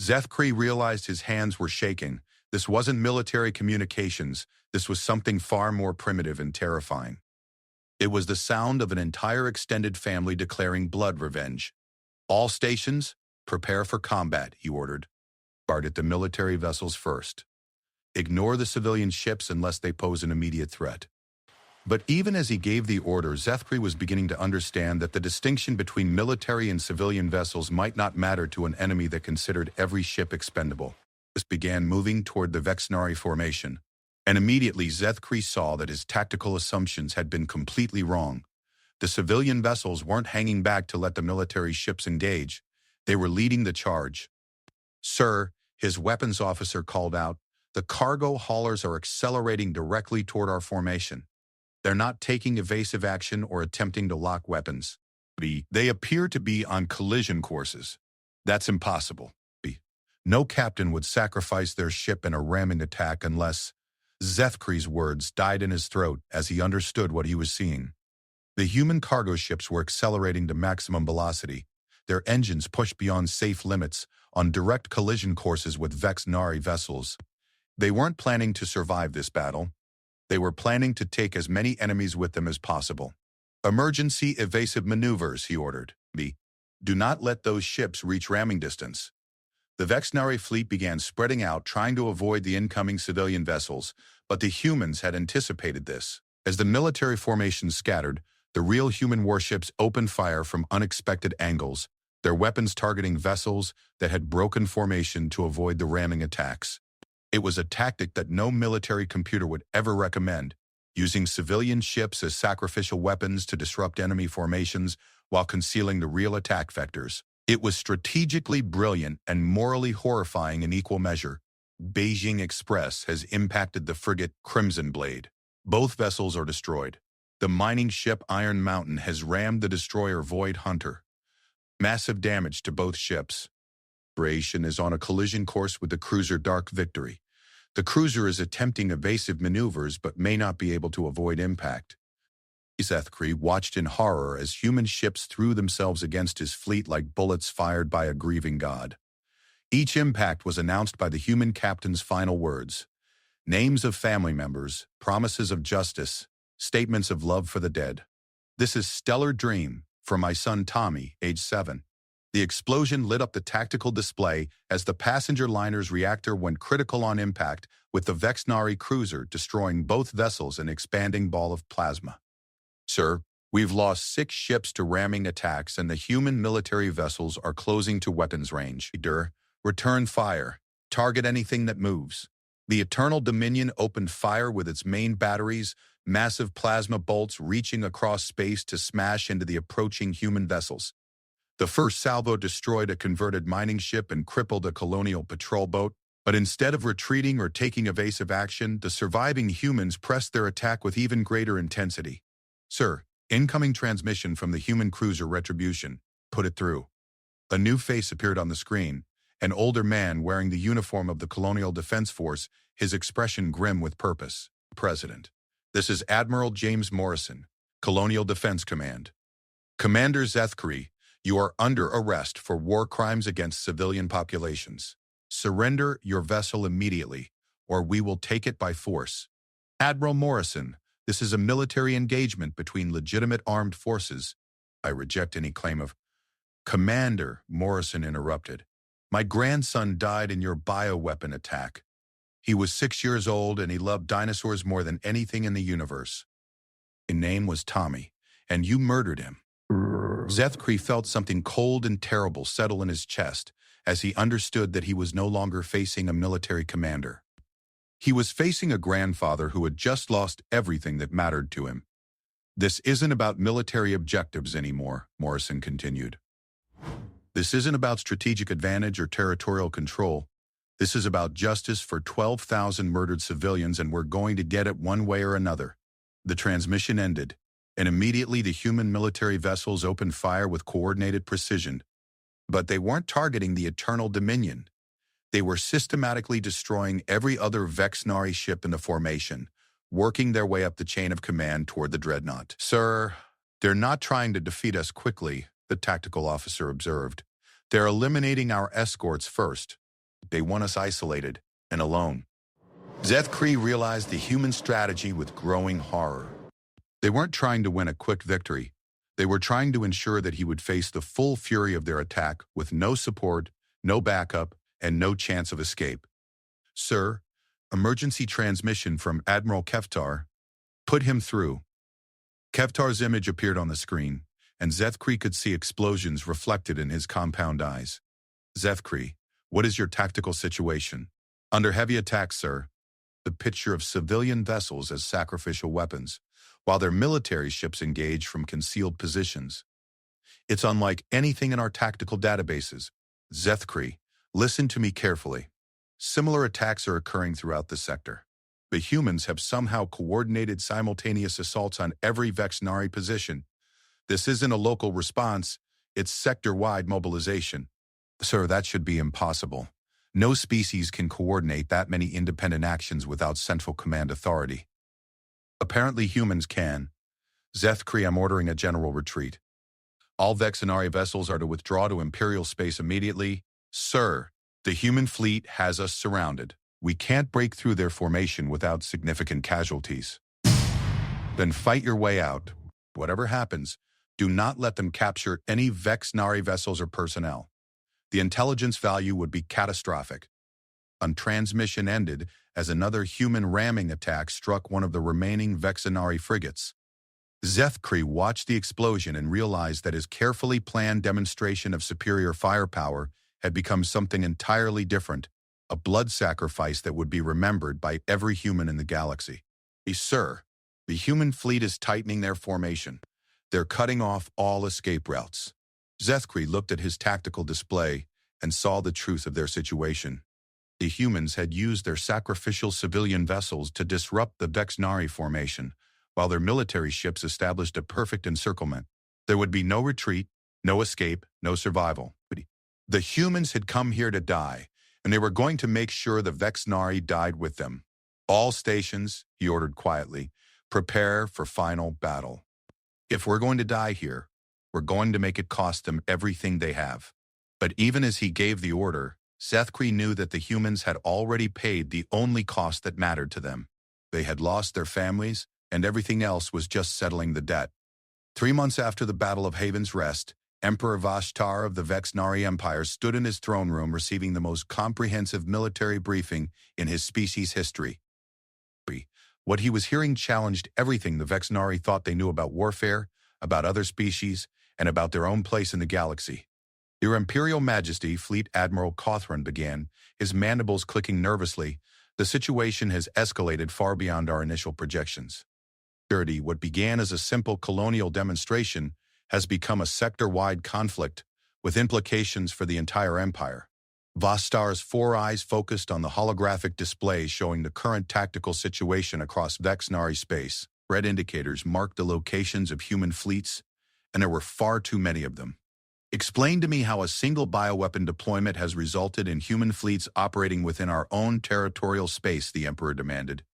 Zeth Cree realized his hands were shaking. This wasn't military communications. This was something far more primitive and terrifying. It was the sound of an entire extended family declaring blood revenge. All stations, prepare for combat, he ordered. Target the military vessels first. Ignore the civilian ships unless they pose an immediate threat. But even as he gave the order, Zeth Cree was beginning to understand that the distinction between military and civilian vessels might not matter to an enemy that considered every ship expendable. This began moving toward the Vexnari formation, and immediately Zeth Cree saw that his tactical assumptions had been completely wrong. The civilian vessels weren't hanging back to let the military ships engage. They were leading the charge. Sir, his weapons officer called out, the cargo haulers are accelerating directly toward our formation. They're not taking evasive action or attempting to lock weapons. They appear to be on collision courses. That's impossible. No captain would sacrifice their ship in a ramming attack unless... Zeth Cree's words died in his throat as he understood what he was seeing. The human cargo ships were accelerating to maximum velocity, their engines pushed beyond safe limits on direct collision courses with Vexnari vessels. They weren't planning to survive this battle. They were planning to take as many enemies with them as possible. Emergency evasive maneuvers, he ordered. Do not let those ships reach ramming distance. The Vexnari fleet began spreading out, trying to avoid the incoming civilian vessels, but the humans had anticipated this. As the military formations scattered, the real human warships opened fire from unexpected angles, their weapons targeting vessels that had broken formation to avoid the ramming attacks. It was a tactic that no military computer would ever recommend, using civilian ships as sacrificial weapons to disrupt enemy formations while concealing the real attack vectors. It was strategically brilliant and morally horrifying in equal measure. Beijing Express has impacted the frigate Crimson Blade. Both vessels are destroyed. The mining ship Iron Mountain has rammed the destroyer Void Hunter. Massive damage to both ships. Operation is on a collision course with the cruiser Dark Victory. The cruiser is attempting evasive maneuvers but may not be able to avoid impact. Zeth Cree watched in horror as human ships threw themselves against his fleet like bullets fired by a grieving god. Each impact was announced by the human captain's final words. Names of family members, promises of justice, statements of love for the dead. This is Stellar Dream for my son Tommy, age 7. The explosion lit up the tactical display as the passenger liner's reactor went critical on impact, with the Vexnari cruiser destroying both vessels an expanding ball of plasma. Sir, we've lost 6 ships to ramming attacks and the human military vessels are closing to weapons range. Return fire. Target anything that moves. The Eternal Dominion opened fire with its main batteries, massive plasma bolts reaching across space to smash into the approaching human vessels. The first salvo destroyed a converted mining ship and crippled a colonial patrol boat, but instead of retreating or taking evasive action, the surviving humans pressed their attack with even greater intensity. Sir, incoming transmission from the human cruiser Retribution. Put it through. A new face appeared on the screen, an older man wearing the uniform of the Colonial Defense Force, his expression grim with purpose. President. This is Admiral James Morrison, Colonial Defense Command. Commander Zethkri, you are under arrest for war crimes against civilian populations. Surrender your vessel immediately, or we will take it by force. Admiral Morrison, this is a military engagement between legitimate armed forces. I reject any claim of... Commander, Morrison interrupted. My grandson died in your bioweapon attack. He was 6 years old and he loved dinosaurs more than anything in the universe. His name was Tommy, and you murdered him. Zethkri felt something cold and terrible settle in his chest as he understood that he was no longer facing a military commander. He was facing a grandfather who had just lost everything that mattered to him. This isn't about military objectives anymore, Morrison continued. This isn't about strategic advantage or territorial control. This is about justice for 12,000 murdered civilians, and we're going to get it one way or another. The transmission ended, and immediately the human military vessels opened fire with coordinated precision. But they weren't targeting the Eternal Dominion. They were systematically destroying every other Vexnari ship in the formation, working their way up the chain of command toward the dreadnought. Sir, they're not trying to defeat us quickly, the tactical officer observed. They're eliminating our escorts first. They want us isolated and alone. Zethkri realized the human strategy with growing horror. They weren't trying to win a quick victory. They were trying to ensure that he would face the full fury of their attack with no support, no backup, and no chance of escape. Sir, emergency transmission from Admiral Keftar. Put him through. Keftar's image appeared on the screen, and Zethkri could see explosions reflected in his compound eyes. Zethkri, what is your tactical situation? Under heavy attack, sir. The picture of civilian vessels as sacrificial weapons, while their military ships engage from concealed positions. It's unlike anything in our tactical databases. Zethkri, listen to me carefully. Similar attacks are occurring throughout the sector. The humans have somehow coordinated simultaneous assaults on every Vexnari position. This isn't a local response, it's sector-wide mobilization. Sir, that should be impossible. No species can coordinate that many independent actions without central command authority. Apparently humans can. Zethkri, I'm ordering a general retreat. All Vexnari vessels are to withdraw to Imperial space immediately. Sir, the human fleet has us surrounded. We can't break through their formation without significant casualties. Then fight your way out. Whatever happens, do not let them capture any Vexnari vessels or personnel. The intelligence value would be catastrophic. Transmission ended as another human ramming attack struck one of the remaining Vexnari frigates. Zethkri watched the explosion and realized that his carefully planned demonstration of superior firepower had become something entirely different, a blood sacrifice that would be remembered by every human in the galaxy. Sir, the human fleet is tightening their formation. They're cutting off all escape routes. Zethkri looked at his tactical display and saw the truth of their situation. The humans had used their sacrificial civilian vessels to disrupt the Vexnari formation, while their military ships established a perfect encirclement. There would be no retreat, no escape, no survival. The humans had come here to die, and they were going to make sure the Vexnari died with them. All stations, he ordered quietly, prepare for final battle. If we're going to die here, we're going to make it cost them everything they have. But even as he gave the order, Zethkri knew that the humans had already paid the only cost that mattered to them. They had lost their families, and everything else was just settling the debt. 3 months after the Battle of Haven's Rest, Emperor Vashtar of the Vexnari Empire stood in his throne room receiving the most comprehensive military briefing in his species' history. What he was hearing challenged everything the Vexnari thought they knew about warfare, about other species, and about their own place in the galaxy. Your Imperial Majesty, Fleet Admiral Cawthron began, his mandibles clicking nervously. The situation has escalated far beyond our initial projections. What began as a simple colonial demonstration has become a sector-wide conflict with implications for the entire empire. Vastar's 4 eyes focused on the holographic display showing the current tactical situation across Vexnari space. Red indicators marked the locations of human fleets, and there were far too many of them. Explain to me how a single bioweapon deployment has resulted in human fleets operating within our own territorial space, the Emperor demanded.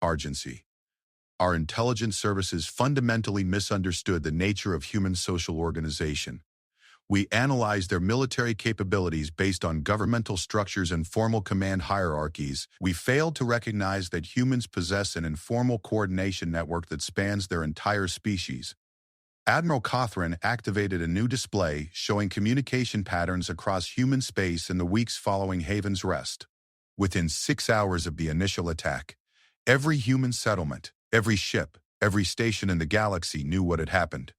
Urgency. our intelligence services fundamentally misunderstood the nature of human social organization. We analyzed their military capabilities based on governmental structures and formal command hierarchies. We failed to recognize that humans possess an informal coordination network that spans their entire species. Admiral Cawthron activated a new display showing communication patterns across human space in the weeks following Haven's rest. Within 6 hours of the initial attack, every human settlement, every ship, every station in the galaxy knew what had happened.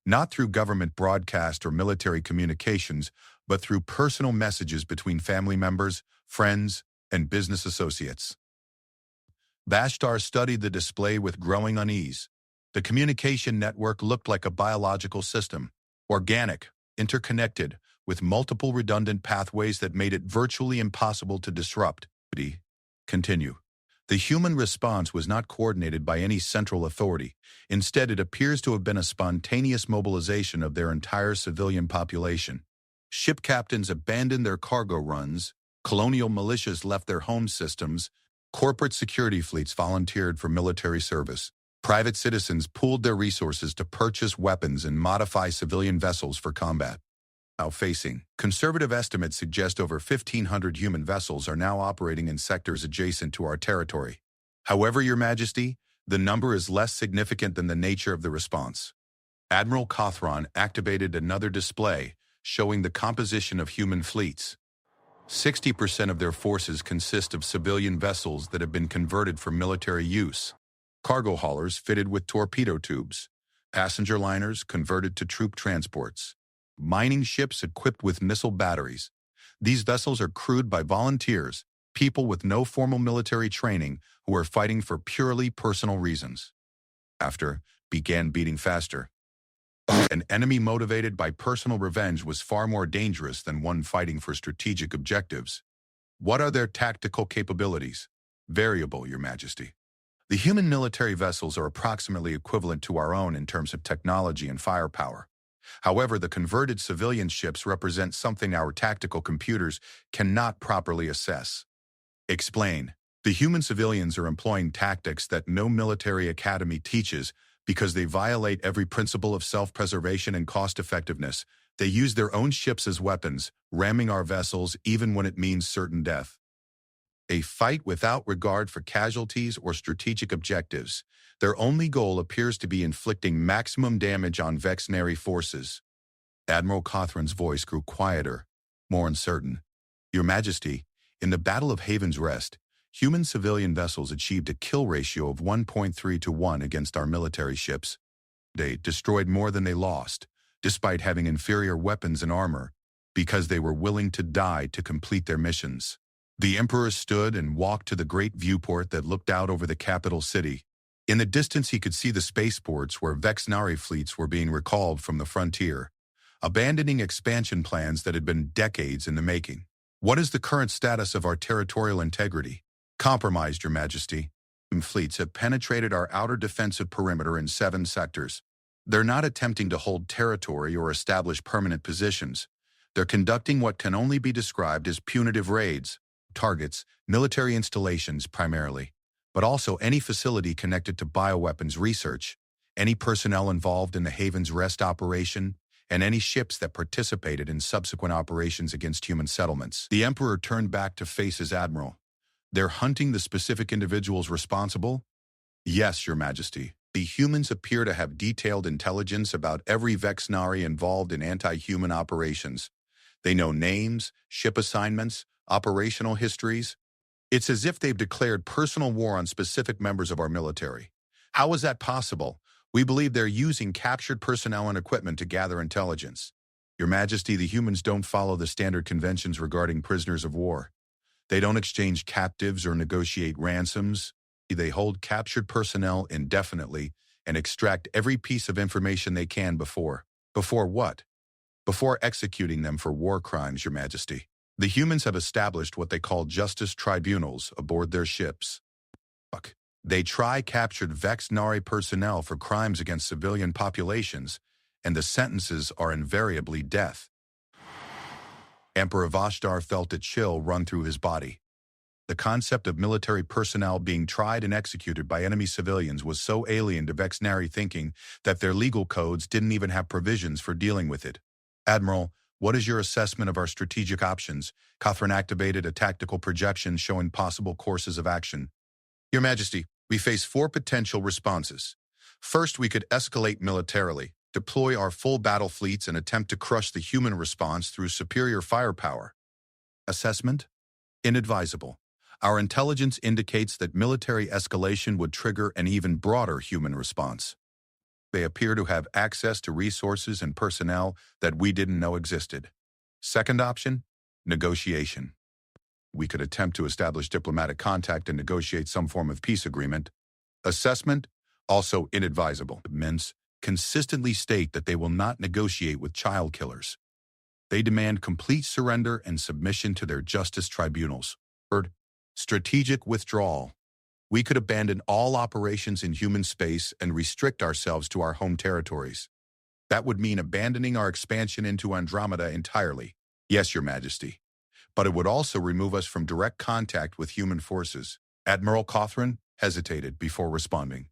Not through government broadcast or military communications, but through personal messages between family members, friends, and business associates. Vashtar studied the display with growing unease. The communication network looked like a biological system, organic, interconnected, with multiple redundant pathways that made it virtually impossible to disrupt. Continue. The human response was not coordinated by any central authority. Instead, it appears to have been a spontaneous mobilization of their entire civilian population. Ship captains abandoned their cargo runs, colonial militias left their home systems, corporate security fleets volunteered for military service. Private citizens pooled their resources to purchase weapons and modify civilian vessels for combat. Outfacing. Conservative estimates suggest over 1,500 human vessels are now operating in sectors adjacent to our territory. However, Your Majesty, the number is less significant than the nature of the response. Admiral Cawthron activated another display showing the composition of human fleets. 60% of their forces consist of civilian vessels that have been converted for military use. Cargo haulers fitted with torpedo tubes. Passenger liners converted to troop transports. Mining ships equipped with missile batteries. These vessels are crewed by volunteers, people with no formal military training who are fighting for purely personal reasons. After began beating faster. An enemy motivated by personal revenge was far more dangerous than one fighting for strategic objectives. What are their tactical capabilities? Variable, Your Majesty. The human military vessels are approximately equivalent to our own in terms of technology and firepower. However, the converted civilian ships represent something our tactical computers cannot properly assess. Explain. The human civilians are employing tactics that no military academy teaches because they violate every principle of self-preservation and cost-effectiveness. They use their own ships as weapons, ramming our vessels even when it means certain death. A fight without regard for casualties or strategic objectives. Their only goal appears to be inflicting maximum damage on vexnary forces. Admiral Cawthron's voice grew quieter, more uncertain. Your Majesty, in the Battle of Haven's Rest, human civilian vessels achieved a kill ratio of 1.3 to 1 against our military ships. They destroyed more than they lost, despite having inferior weapons and armor, because they were willing to die to complete their missions. The Emperor stood and walked to the great viewport that looked out over the capital city. In the distance he could see the spaceports where Vexnari fleets were being recalled from the frontier, abandoning expansion plans that had been decades in the making. What is the current status of our territorial integrity? Compromised, Your Majesty. Fleets have penetrated our outer defensive perimeter in 7 sectors. They're not attempting to hold territory or establish permanent positions. They're conducting what can only be described as punitive raids. Targets, military installations primarily, but also any facility connected to bioweapons research, any personnel involved in the Haven's Rest operation, and any ships that participated in subsequent operations against human settlements. The Emperor turned back to face his admiral. They're hunting the specific individuals responsible? Yes, Your Majesty. The humans appear to have detailed intelligence about every Vexnari involved in anti-human operations. They know names, ship assignments, operational histories. It's as if they've declared personal war on specific members of our military. How is that possible? We believe they're using captured personnel and equipment to gather intelligence. Your Majesty, the humans don't follow the standard conventions regarding prisoners of war. They don't exchange captives or negotiate ransoms. They hold captured personnel indefinitely and extract every piece of information they can before. Before what? Before executing them for war crimes, Your Majesty. The humans have established what they call justice tribunals aboard their ships. They try captured Vexnari personnel for crimes against civilian populations, and the sentences are invariably death. Emperor Vashtar felt a chill run through his body. The concept of military personnel being tried and executed by enemy civilians was so alien to Vexnari thinking that their legal codes didn't even have provisions for dealing with it. Admiral, what is your assessment of our strategic options? Catherine activated a tactical projection showing possible courses of action. Your Majesty, we face 4 potential responses. First, we could escalate militarily, deploy our full battle fleets and attempt to crush the human response through superior firepower. Assessment? Inadvisable. Our intelligence indicates that military escalation would trigger an even broader human response. They appear to have access to resources and personnel that we didn't know existed. Second option? Negotiation. We could attempt to establish diplomatic contact and negotiate some form of peace agreement. Assessment? Also inadvisable. Mints consistently state that they will not negotiate with child killers. They demand complete surrender and submission to their justice tribunals. Third, strategic withdrawal. We could abandon all operations in human space and restrict ourselves to our home territories. That would mean abandoning our expansion into Andromeda entirely. Yes, Your Majesty. But it would also remove us from direct contact with human forces. Admiral Catherine hesitated before responding.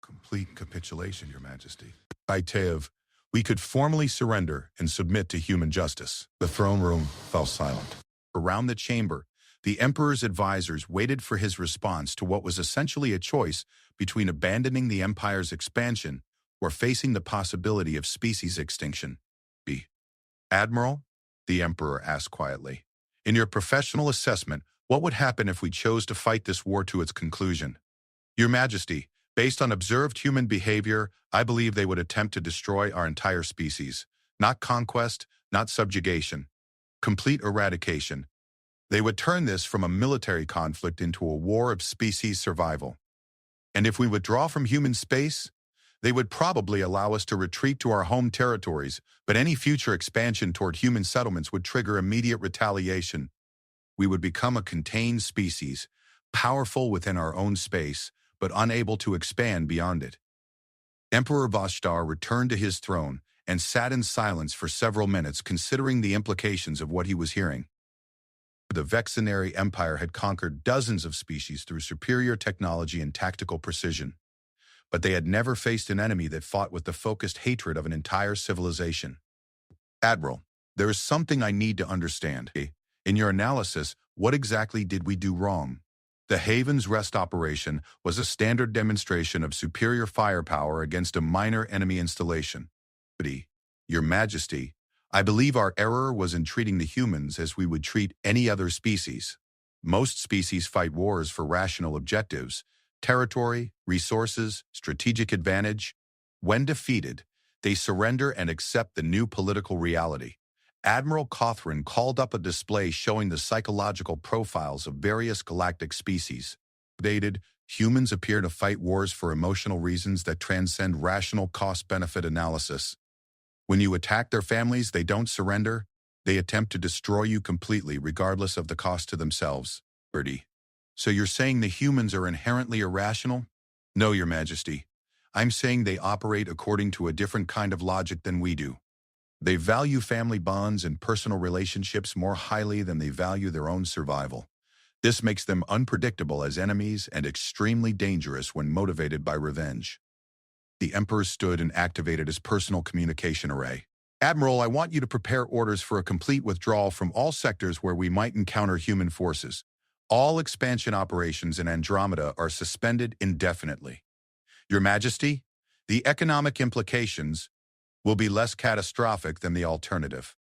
Complete capitulation, Your Majesty. By Tev, we could formally surrender and submit to human justice. The throne room fell silent. Around the chamber, the Emperor's advisors waited for his response to what was essentially a choice between abandoning the Empire's expansion or facing the possibility of species extinction. B. Admiral, the Emperor asked quietly, in your professional assessment, what would happen if we chose to fight this war to its conclusion? Your Majesty, based on observed human behavior, I believe they would attempt to destroy our entire species. Not conquest, not subjugation. Complete eradication. They would turn this from a military conflict into a war of species survival. And if we withdraw from human space, they would probably allow us to retreat to our home territories, but any future expansion toward human settlements would trigger immediate retaliation. We would become a contained species, powerful within our own space, but unable to expand beyond it. Emperor Vostar returned to his throne and sat in silence for several minutes considering the implications of what he was hearing. The Vexenary Empire had conquered dozens of species through superior technology and tactical precision, but they had never faced an enemy that fought with the focused hatred of an entire civilization. Admiral, there is something I need to understand. In your analysis, what exactly did we do wrong? The Haven's Rest operation was a standard demonstration of superior firepower against a minor enemy installation. Your Majesty, I believe our error was in treating the humans as we would treat any other species. Most species fight wars for rational objectives, territory, resources, strategic advantage. When defeated, they surrender and accept the new political reality. Admiral Catherine called up a display showing the psychological profiles of various galactic species. Dated, humans appear to fight wars for emotional reasons that transcend rational cost-benefit analysis. When you attack their families, they don't surrender. They attempt to destroy you completely, regardless of the cost to themselves. Birdie. So you're saying the humans are inherently irrational? No, Your Majesty. I'm saying they operate according to a different kind of logic than we do. They value family bonds and personal relationships more highly than they value their own survival. This makes them unpredictable as enemies and extremely dangerous when motivated by revenge. The Emperor stood and activated his personal communication array. Admiral, I want you to prepare orders for a complete withdrawal from all sectors where we might encounter human forces. All expansion operations in Andromeda are suspended indefinitely. Your Majesty, the economic implications will be less catastrophic than the alternative.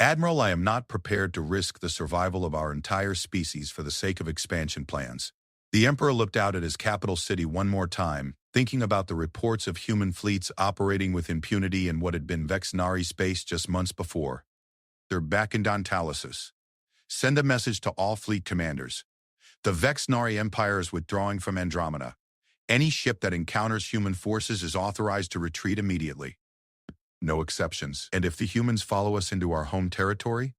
Admiral, I am not prepared to risk the survival of our entire species for the sake of expansion plans. The Emperor looked out at his capital city one more time, thinking about the reports of human fleets operating with impunity in what had been Vexnari space just months before. They're back in Dontalysis. Send a message to all fleet commanders. The Vexnari Empire is withdrawing from Andromeda. Any ship that encounters human forces is authorized to retreat immediately. No exceptions. And if the humans follow us into our home territory,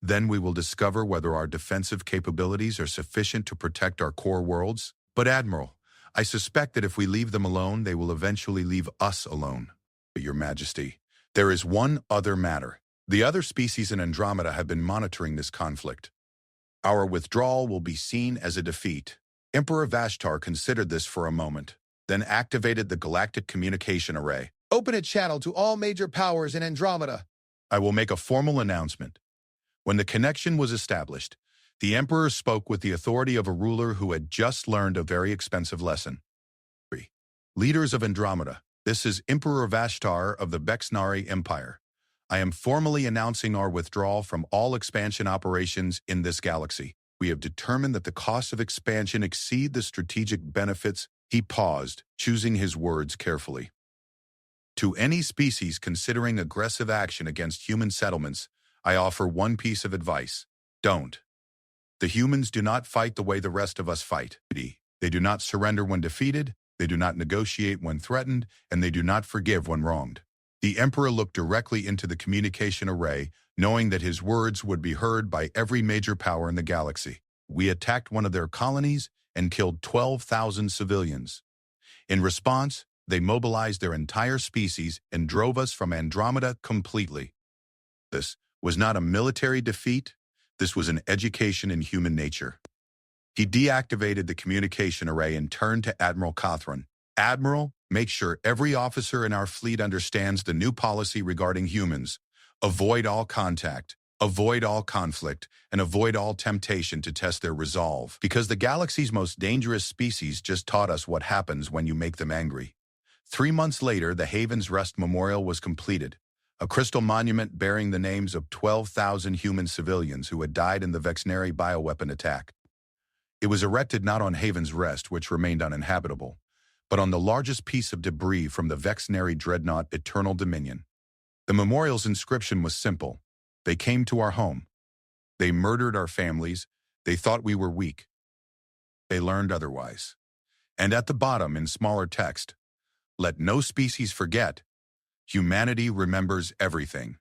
then we will discover whether our defensive capabilities are sufficient to protect our core worlds. But Admiral, I suspect that if we leave them alone, they will eventually leave us alone. But Your Majesty, there is one other matter. The other species in Andromeda have been monitoring this conflict. Our withdrawal will be seen as a defeat. Emperor Vashtar considered this for a moment, then activated the Galactic Communication Array. Open a channel to all major powers in Andromeda. I will make a formal announcement. When the connection was established, the Emperor spoke with the authority of a ruler who had just learned a very expensive lesson. Leaders of Andromeda, this is Emperor Vashtar of the Bexnari Empire. I am formally announcing our withdrawal from all expansion operations in this galaxy. We have determined that the costs of expansion exceed the strategic benefits. He paused, choosing his words carefully. To any species considering aggressive action against human settlements, I offer one piece of advice. Don't. The humans do not fight the way the rest of us fight. They do not surrender when defeated, they do not negotiate when threatened, and they do not forgive when wronged. The Emperor looked directly into the communication array, knowing that his words would be heard by every major power in the galaxy. We attacked one of their colonies and killed 12,000 civilians. In response, they mobilized their entire species and drove us from Andromeda completely. This was not a military defeat, this was an education in human nature. He deactivated the communication array and turned to Admiral Cothran. Admiral, make sure every officer in our fleet understands the new policy regarding humans. Avoid all contact, avoid all conflict, and avoid all temptation to test their resolve. Because the galaxy's most dangerous species just taught us what happens when you make them angry. 3 months later, the Haven's Rest Memorial was completed, a crystal monument bearing the names of 12,000 human civilians who had died in the Vexnari bioweapon attack. It was erected not on Haven's Rest, which remained uninhabitable, but on the largest piece of debris from the Vexnari dreadnought Eternal Dominion. The memorial's inscription was simple. They came to our home. They murdered our families. They thought we were weak. They learned otherwise. And at the bottom, in smaller text, let no species forget, humanity remembers everything.